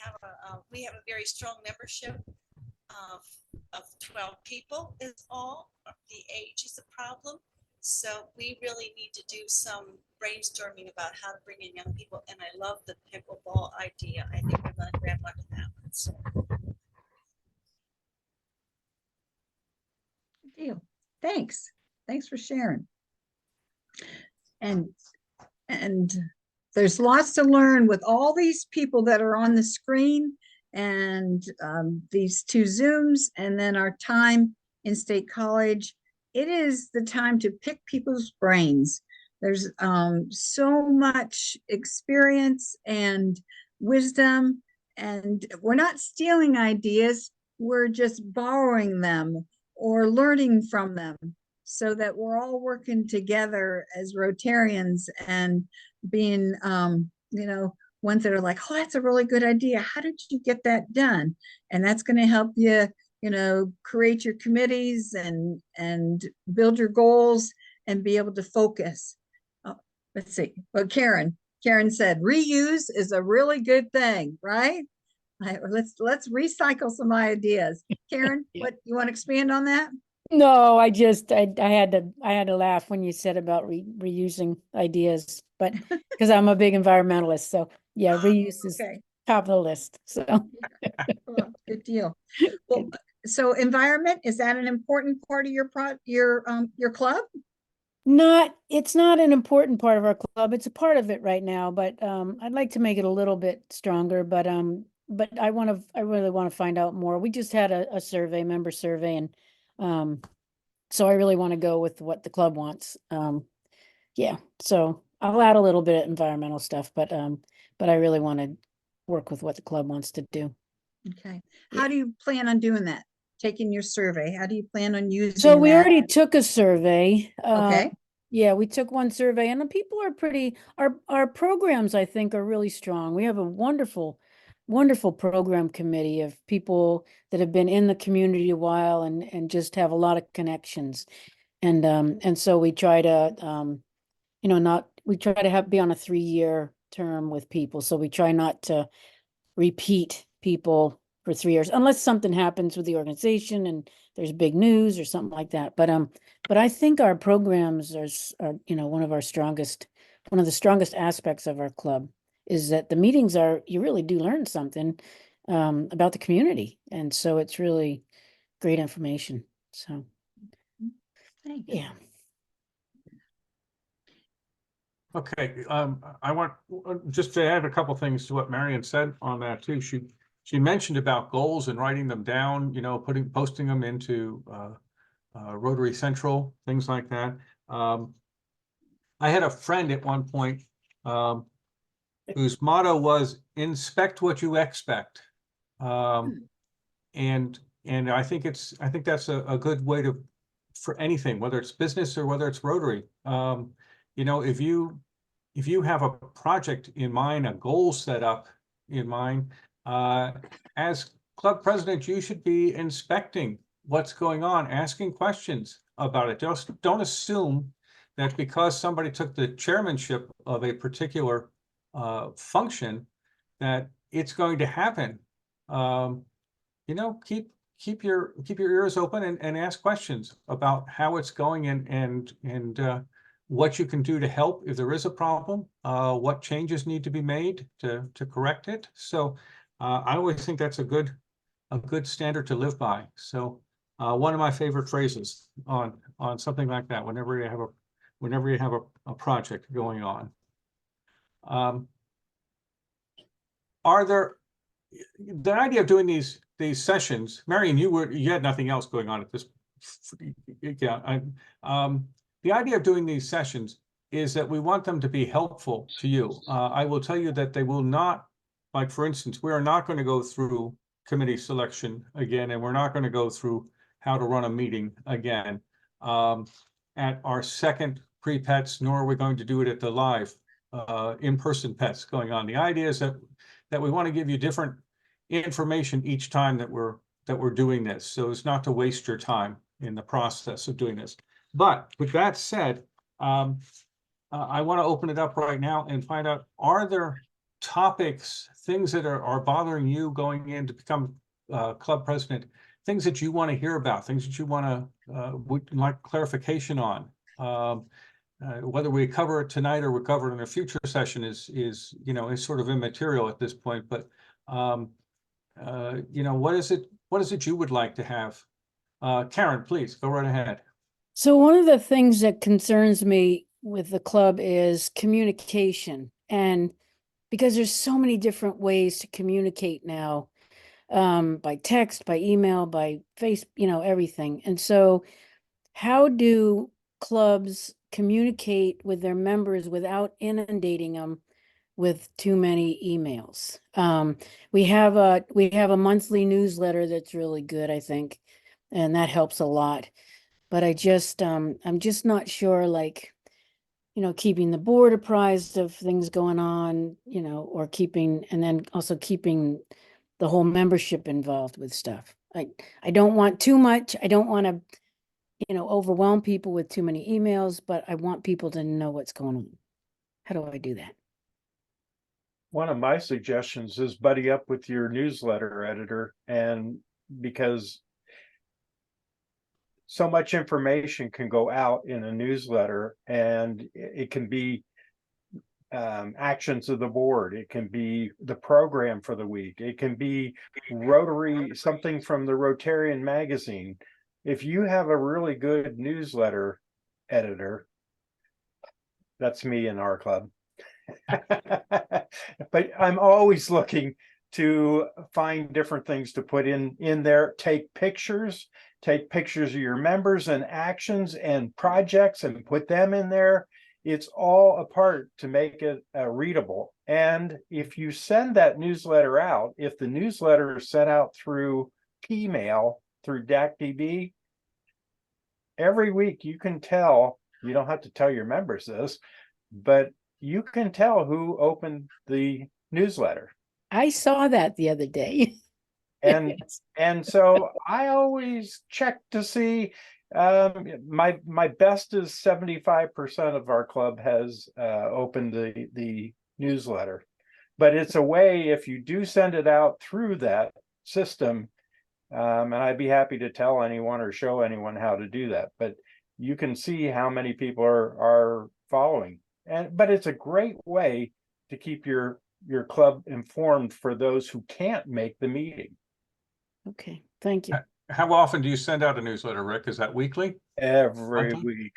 have a very strong membership of 12 people is all. The age is a problem. So we really need to do some brainstorming about how to bring in young people. And I love the pickleball idea. I think we're going to grab onto that one. So. Good deal. Thanks. Thanks for sharing. And there's lots to learn with all these people that are on the screen, and these 2 Zooms, and then our time in State College. It is the time to pick people's brains. There's so much experience and wisdom, and we're not stealing ideas. We're just borrowing them or learning from them, so that we're all working together as Rotarians and being, you know, ones that are like, oh, that's a really good idea. How did you get that done? And that's going to help you, you know, create your committees and build your goals and be able to focus. Oh, let's see. Well, Karen said reuse is a really good thing, right? Let's recycle some ideas. Karen, what you want to expand on that? No, I had to laugh when you said about reusing ideas, but because I'm a big environmentalist, so yeah, reuse is top of the list. So Cool. Good deal. Well, so environment, is that an important part of your club? It's not an important part of our club. It's a part of it right now, but I'd like to make it a little bit stronger. But I really want to find out more. We just had a member survey, and so I really want to go with what the club wants. Yeah, so I'll add a little bit of environmental stuff, but I really want to work with what the club wants to do. Okay. How do you plan on doing that? Taking your survey, how do you plan on using So we that? already took a survey. Okay. Yeah, we took one survey, and the people are our programs, I think, are really strong. We have a wonderful program committee of people that have been in the community a while and just have a lot of connections. And so we try to we try to be on a 3-year term with people. So we try not to repeat people for 3 years unless something happens with the organization and there's big news or something like that. But I think our programs are one of the strongest aspects of our club is that the meetings you really do learn something about the community. And so it's really great information. So, Thank you. yeah. Okay, I want just to add a couple things to what Marion said on that too. She mentioned about goals and writing them down, posting them into Rotary Central, things like that. I had a friend at one point whose motto was "Inspect what you expect," and I think that's a good way for anything, whether it's business or whether it's Rotary. If you have a project in mind, a goal set up in mind, as club president, you should be inspecting what's going on, asking questions about it. Just don't assume that because somebody took the chairmanship of a particular function that it's going to happen. Keep your ears open and ask questions about how it's going and what you can do to help if there is a problem, what changes need to be made to correct it. So I always think that's a good standard to live by. So one of my favorite phrases on something like that, whenever you have a project going on. The idea of doing these sessions, Marion, you had nothing else going on at this. Yeah, the idea of doing these sessions is that we want them to be helpful to you. I will tell you that they will not, like for instance, we are not going to go through committee selection again, and we're not going to go through how to run a meeting again at our second pre-pets, nor are we going to do it at the live in-person pets going on. The idea is that we want to give you different information each time that we're doing this, so as not to waste your time in the process of doing this. But with that said, I want to open it up right now and find out, are there topics, things that are bothering you going in to become club president, things that you want to hear about, things that you want to would like clarification on? Whether we cover it tonight or we cover it in a future session is sort of immaterial at this point. But what is it you would like to have? Karen, please go right ahead. So one of the things that concerns me with the club is communication, and because there's so many different ways to communicate now, by text, by email, by face, everything. And so how do clubs communicate with their members without inundating them with too many emails? We have a monthly newsletter that's really good, I think, and that helps a lot. But I'm just not sure, keeping the board apprised of things going on, or and then also keeping the whole membership involved with stuff. I don't want too much. I don't want to, overwhelm people with too many emails, but I want people to know what's going on. How do I do that? One of my suggestions is buddy up with your newsletter editor, and because so much information can go out in a newsletter, and it can be actions of the board. It can be the program for the week. It can be Rotary, something from the Rotarian magazine. If you have a really good newsletter editor, that's me in our club. But I'm always looking to find different things to put in there. Take pictures of your members and actions and projects and put them in there. It's all a part to make it readable. And if you send that newsletter out, if the newsletter is sent out through email, through DACDB, every week you can tell, you don't have to tell your members this, but you can tell who opened the newsletter. I saw that the other day. And so I always check to see, My best is 75% of our club has opened the newsletter. But it's a way, if you do send it out through that system, and I'd be happy to tell anyone or show anyone how to do that, but you can see how many people are following. But it's a great way to keep your club informed for those who can't make the meeting. Okay, thank you. How often do you send out a newsletter, Rick? Is that weekly? Every Monthly? week.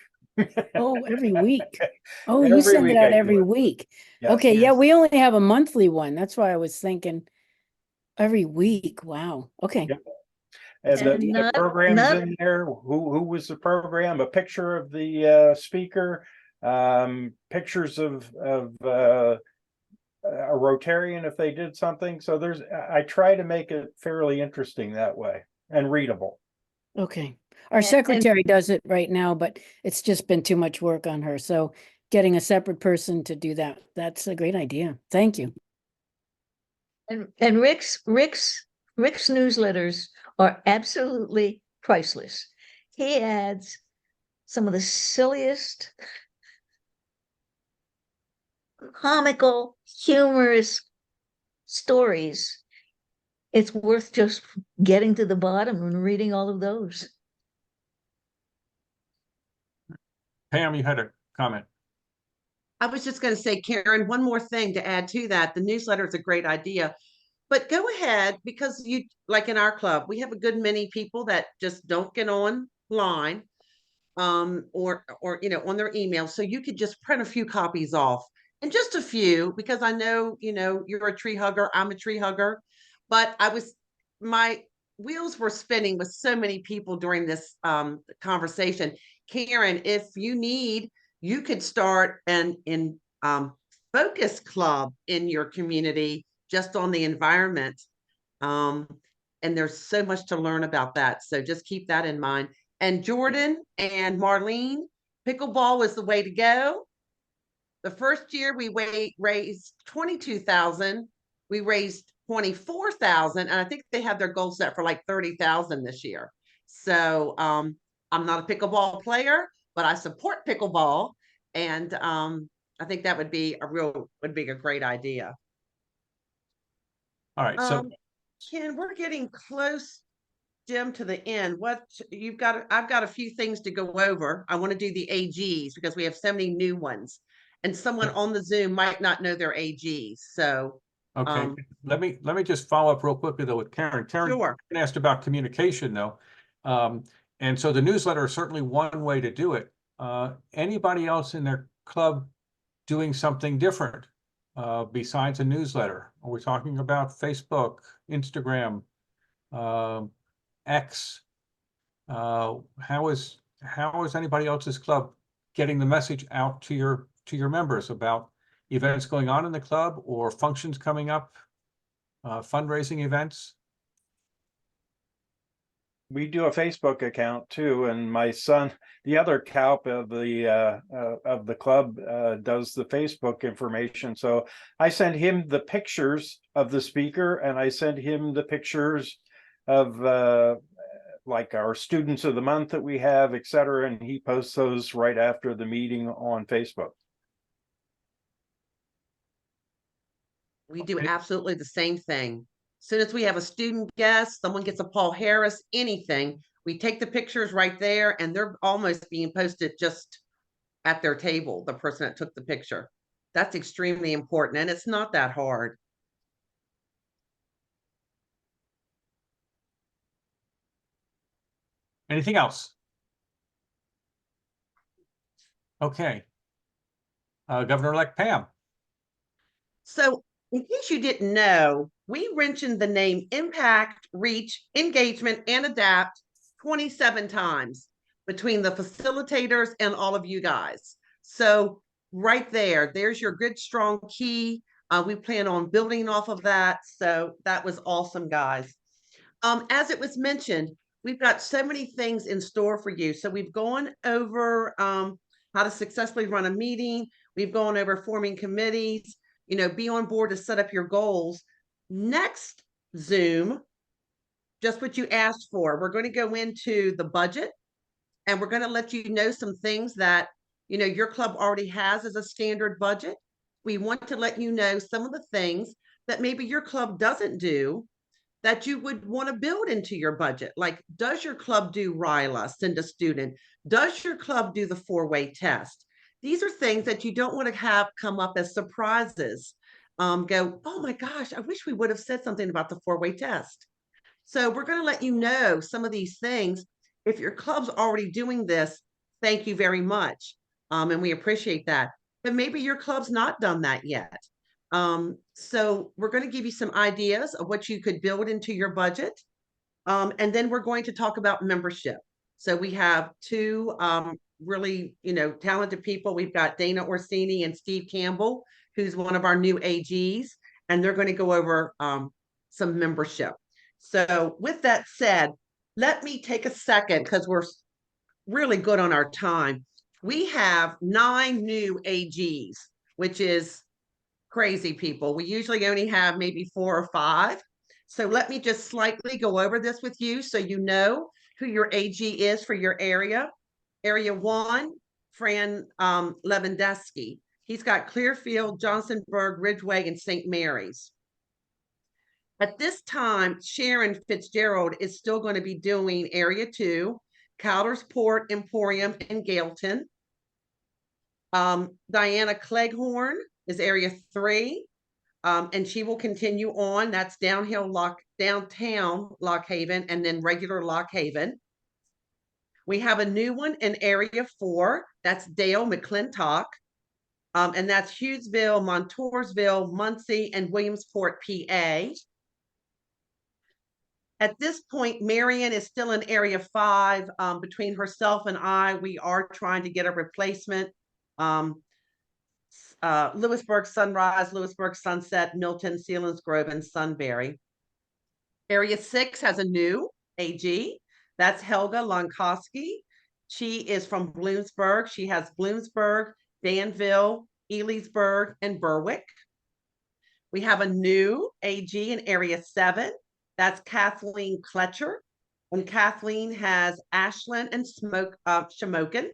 Oh, every week. Oh, you Every send week it out I do every it. week. Yes. Okay, yeah, Yes. we only have a monthly one. That's why I was thinking every week. Wow. Okay. Yep. And And the not- program's not- in there. Who was the program? A picture of the speaker, pictures of a Rotarian if they did something. So I try to make it fairly interesting that way and readable. Okay. Our And- secretary does it right now, but it's just been too much work on her. So getting a separate person to do that, that's a great idea. Thank you. And Rick's newsletters are absolutely priceless. He adds some of the silliest, comical, humorous stories. It's worth just getting to the bottom and reading all of those. Pam, you had a comment. I was just going to say, Karen, one more thing to add to that. The newsletter is a great idea, but go ahead, because you, like in our club, we have a good many people that just don't get online, or on their email. So you could just print a few copies off, and just a few, because I know, you're a tree hugger, I'm a tree hugger, but my wheels were spinning with so many people during this conversation. Karen, if you need, you could start an focus club in your community just on the environment. And there's so much to learn about that. So just keep that in mind. And Jordan and Marlene, pickleball was the way to go. The first year we raised 22,000. We raised 24,000, and I think they have their goal set for like 30,000 this year. So I'm not a pickleball player, but I support pickleball, and I think that would be a great idea. All right, so Ken, we're getting close, Jim, to the end. I've got a few things to go over. I want to do the AGs because we have so many new ones, and someone on the Zoom might not know their AGs. So okay, let me just follow up real quickly though with Karen. Karen Sure. asked about communication though. And so the newsletter is certainly one way to do it. Anybody else in their club doing something different besides a newsletter? Are we talking about Facebook, Instagram, X? How is anybody else's club getting the message out to your members about events going on in the club or functions coming up, fundraising events? We do a Facebook account too, and my son, the other CALP of the club, does the Facebook information. So I send him the pictures of the speaker, and I send him the pictures of like our students of the month that we have, et cetera, and he posts those right after the meeting on Facebook. we do absolutely the same thing. As soon as we have a student guest, someone gets a Paul Harris, anything, we take the pictures right there, and they're almost being posted just at their table, the person that took the picture. That's extremely important, and it's not that hard. Anything else? Okay. Governor-elect Pam. So in case you didn't know, we mentioned the name Impact, Reach, Engagement, and Adapt 27 times between the facilitators and all of you guys. So right there's your good, strong key. We plan on building off of that. So that was awesome, guys. As it was mentioned, we've got so many things in store for you. So we've gone over how to successfully run a meeting. We've gone over forming committees, be on board to set up your goals. Next Zoom, just what you asked for, we're going to go into the budget And we're gonna let you know some things that, you know, your club already has as a standard budget. We want to let you know some of the things that maybe your club doesn't do that you would want to build into your budget. Like, does your club do RILA, send a student? Does your club do the four-way test? These are things that you don't want to have come up as surprises. Go, oh my gosh, I wish we would have said something about the four-way test. So we're going to let you know some of these things. If your club's already doing this, thank you very much. And we appreciate that. But maybe your club's not done that yet. So we're going to give you some ideas of what you could build into your budget. And then we're going to talk about membership. So we have two really, you know, talented people. We've got Dana Orsini and Steve Campbell, who's one of our new AGs, and they're going to go over some membership. So with that said, let me take a second because we're really good on our time. We have 9 new AGs, which is crazy, people. We usually only have maybe 4 or 5. So let me just slightly go over this with you so you know who your AG is for your area. Area 1, Fran Lewandowski. He's got Clearfield, Johnsonburg, Ridgeway, and St. Mary's. At this time, Sharon Fitzgerald is still going to be doing Area 2, Coudersport, Emporium, and Gailton. Diana Cleghorn is Area 3, and she will continue on. That's downtown Lock Haven, and then regular Lock Haven. We have a new one in Area 4. That's Dale McClintock, and that's Hughesville, Montoursville, Muncie, and Williamsport, PA. At this point, Marion is still in Area 5. Between herself and I, we are trying to get a replacement. Lewisburg Sunrise, Lewisburg Sunset, Milton, Selinsgrove, and Sunbury. Area 6 has a new AG. That's Helga Lonkowski. She is from Bloomsburg. She has Bloomsburg, Danville, Elysburg, and Berwick. We have a new AG in Area 7. That's Kathleen Kletcher. And Kathleen has Ashland and Shamokin.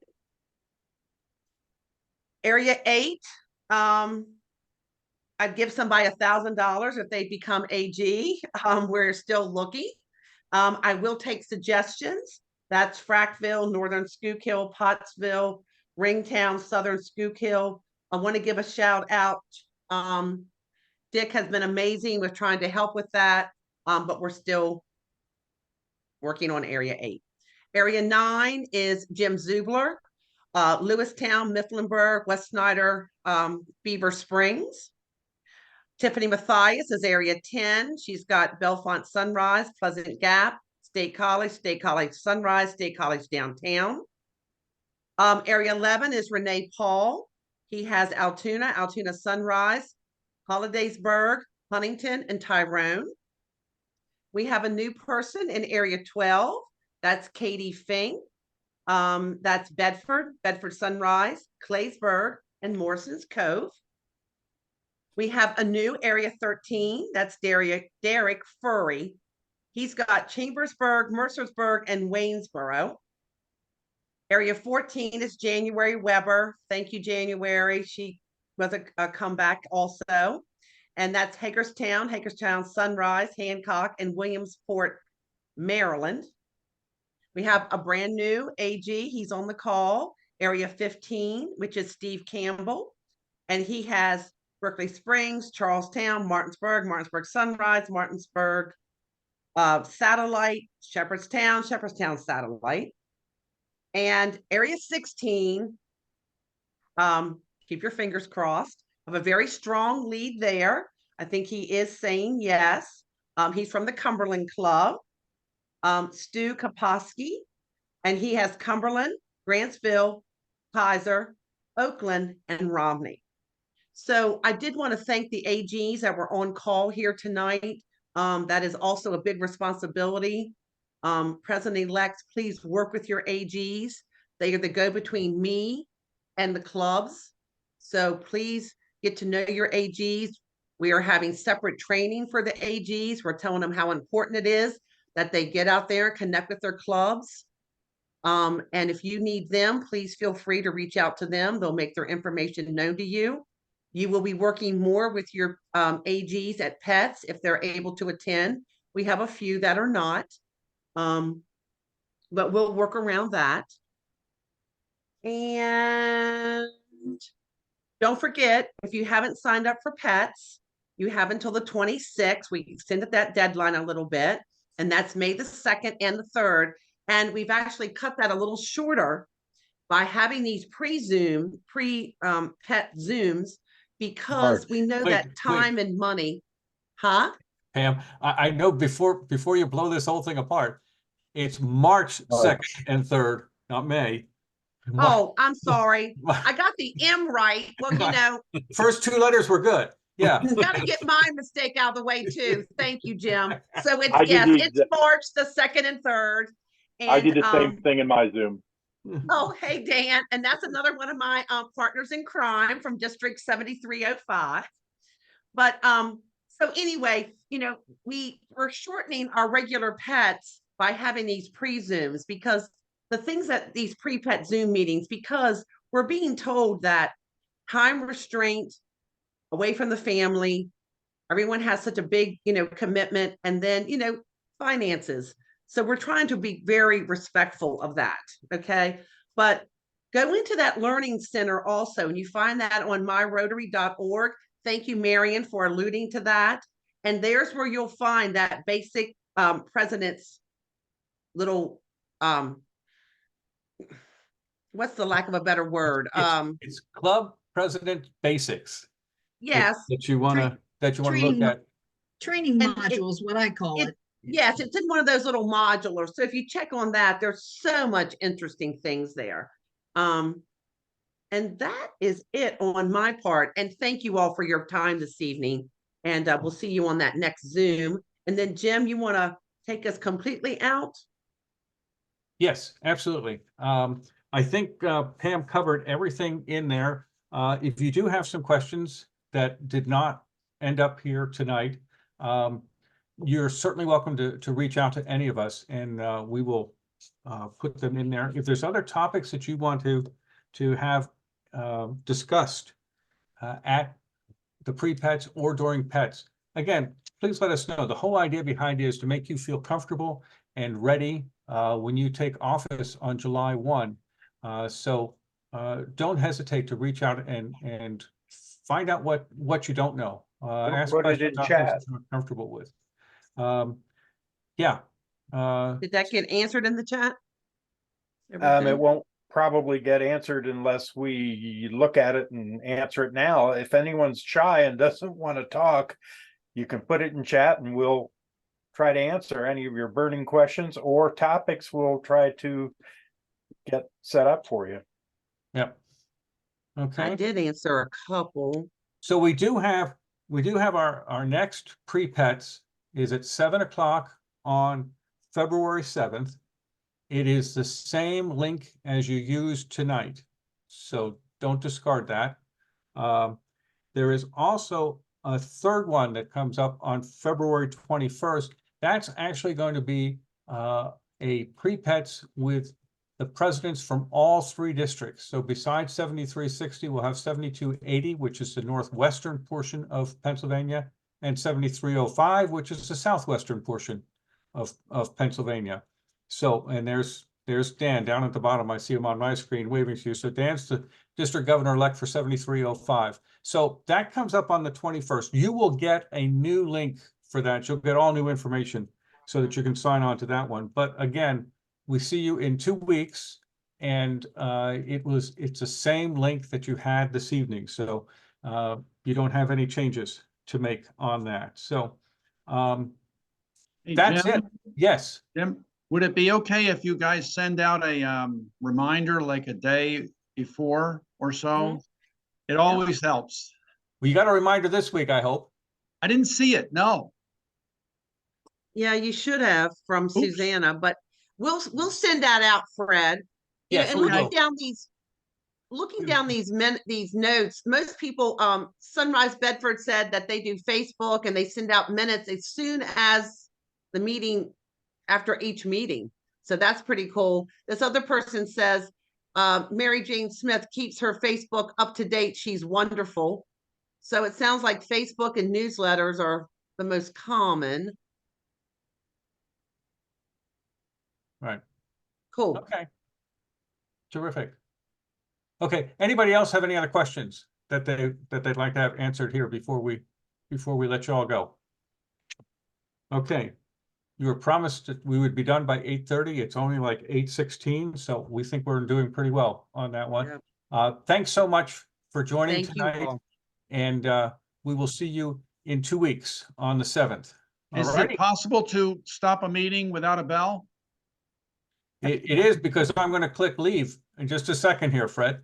Area 8, I'd give somebody $1,000 if they become AG. We're still looking. I will take suggestions. That's Frackville, Northern Schuylkill, Pottsville, Ringtown, Southern Schuylkill. I want to give a shout out. Dick has been amazing with trying to help with that, but we're still working on Area 8. Area 9 is Jim Zubler, Lewistown, Mifflinburg, West Snyder, Beaver Springs. Tiffany Mathias is Area 10. She's got Bellefonte Sunrise, Pleasant Gap, State College Sunrise, State College Downtown. Area 11 is Renee Paul. He has Altoona Sunrise, Hollidaysburg, Huntington, and Tyrone. We have a new person in Area 12. That's Katie Fink. That's Bedford Sunrise, Claysburg, and Morrison's Cove. We have a new Area 13. That's Derek Furry. He's got Chambersburg, Mercersburg, and Waynesboro. Area 14 is January Weber. Thank you, January. She was a comeback also. And that's Hagerstown, Sunrise, Hancock, and Williamsport, Maryland. We have a brand new AG. He's on the call. Area 15, which is Steve Campbell. And he has Berkeley Springs, Charlestown, Martinsburg Sunrise, Martinsburg Satellite, Shepherdstown Satellite. And Area 16, keep your fingers crossed. I have a very strong lead there. I think he is saying yes. He's from the Cumberland Club, Stu Kaposki, and he has Cumberland, Grantsville, Kaiser, Oakland, and Romney. So I did want to thank the AGs that were on call here tonight. That is also a big responsibility. President-elect, please work with your AGs. They are the go-between me and the clubs. So please get to know your AGs. We are having separate training for the AGs. We're telling them how important it is that they get out there and connect with their clubs. And if you need them, please feel free to reach out to them. They'll make their information known to you. You will be working more with your AGs at PETS if they're able to attend. We have a few that are not, but we'll work around that. And don't forget, if you haven't signed up for PETS, you have until the 26th. We extended that deadline a little bit, and that's May the 2nd and the 3rd. And we've actually cut that a little shorter by having these pre-Zoom, pre-PET Zooms, because we know that time and money, huh? Pam, I know before you blow this whole thing apart, it's March 2nd and 3rd, not May. Oh, I'm sorry. I got the M right. Well, you know. First two letters were good. Yeah. Got to get my mistake out of the way too. Thank you, Jim. So it's, I did yes, the it's March the 2nd and 3rd. And, I did the same thing in my Zoom. Oh, hey, Dan. And that's another one of my partners in crime from District 7305. But so anyway, you know, we're shortening our regular PETs by having these pre-Zooms, because the things that these pre-PET Zoom meetings, because we're being told that time restraint, away from the family, everyone has such a big, you know, commitment, and then, you know, finances. So we're trying to be very respectful of that, okay? But go into that learning center also, and you find that on myrotary.org. Thank you, Marion, for alluding to that. And there's where you'll find that basic president's little, what's the lack of a better word? It's Club President Basics. Yes. That you want to look at. Training modules, what I call it. Yes, it's in one of those little modulars. So if you check on that, there's so much interesting things there. And that is it on my part. And thank you all for your time this evening. And we'll see you on that next Zoom. And then Jim, you want to take us completely out? Yes, absolutely. I think Pam covered everything in there. If you do have some questions that did not end up here tonight, you're certainly welcome to reach out to any of us, and we will put them in there. If there's other topics that you want to have discussed at the pre-PETs or during PETs, again, please let us know. The whole idea behind it is to make you feel comfortable and ready when you take office on July 1. So don't hesitate to reach out and find out what you don't know. Ask put it in questions chat. that you're comfortable with. Yeah. Did that get answered in the chat? It won't probably get answered unless we look at it and answer it now. If anyone's shy and doesn't want to talk, you can put it in chat and we'll try to answer any of your burning questions or topics. We'll try to get set up for you. Yep. Okay. I did answer a couple. So we do have our next pre-PETs is at 7 o'clock on February 7th. It is the same link as you used tonight, so don't discard that. There is also a third one that comes up on February 21st. That's actually going to be a pre-PETs with the presidents from all three districts. So besides 7360, we'll have 7280, which is the northwestern portion of Pennsylvania, and 7305, which is the southwestern portion of Pennsylvania. So, and there's Dan down at the bottom. I see him on my screen waving to you. So Dan's the district governor-elect for 7305. So that comes up on the 21st. You will get a new link for that. You'll get all new information so that you can sign on to that one. But again, we see you in 2 weeks, and it's the same link that you had this evening. So you don't have any changes to make on that. So Hey, that's Jim? it. Yes. Jim, would it be okay if you guys send out a reminder like a day before or so? It always helps. Well, you got a reminder this week, I hope. I didn't see it. No. Yeah, you should have from Susanna, but we'll send that out, Fred. You know, Yes, and we looking will. down these notes, most people, Sunrise Bedford said that they do Facebook and they send out minutes as soon as the meeting, after each meeting. So that's pretty cool. This other person says, Mary Jane Smith keeps her Facebook up to date. She's wonderful. So it sounds like Facebook and newsletters are the most common. Right. Cool. Okay. Terrific. Okay, anybody else have any other questions that they'd like to have answered here before we let you all go? Okay, you were promised that we would be done by 8:30. It's only like 8:16, so we think we're doing pretty well on that one. Thanks so much for joining Thank you tonight, all. and we will see you in 2 weeks on the 7th. Is Alrighty? it possible to stop a meeting without a bell? It is, because I'm going to click leave in just a second here, Fred.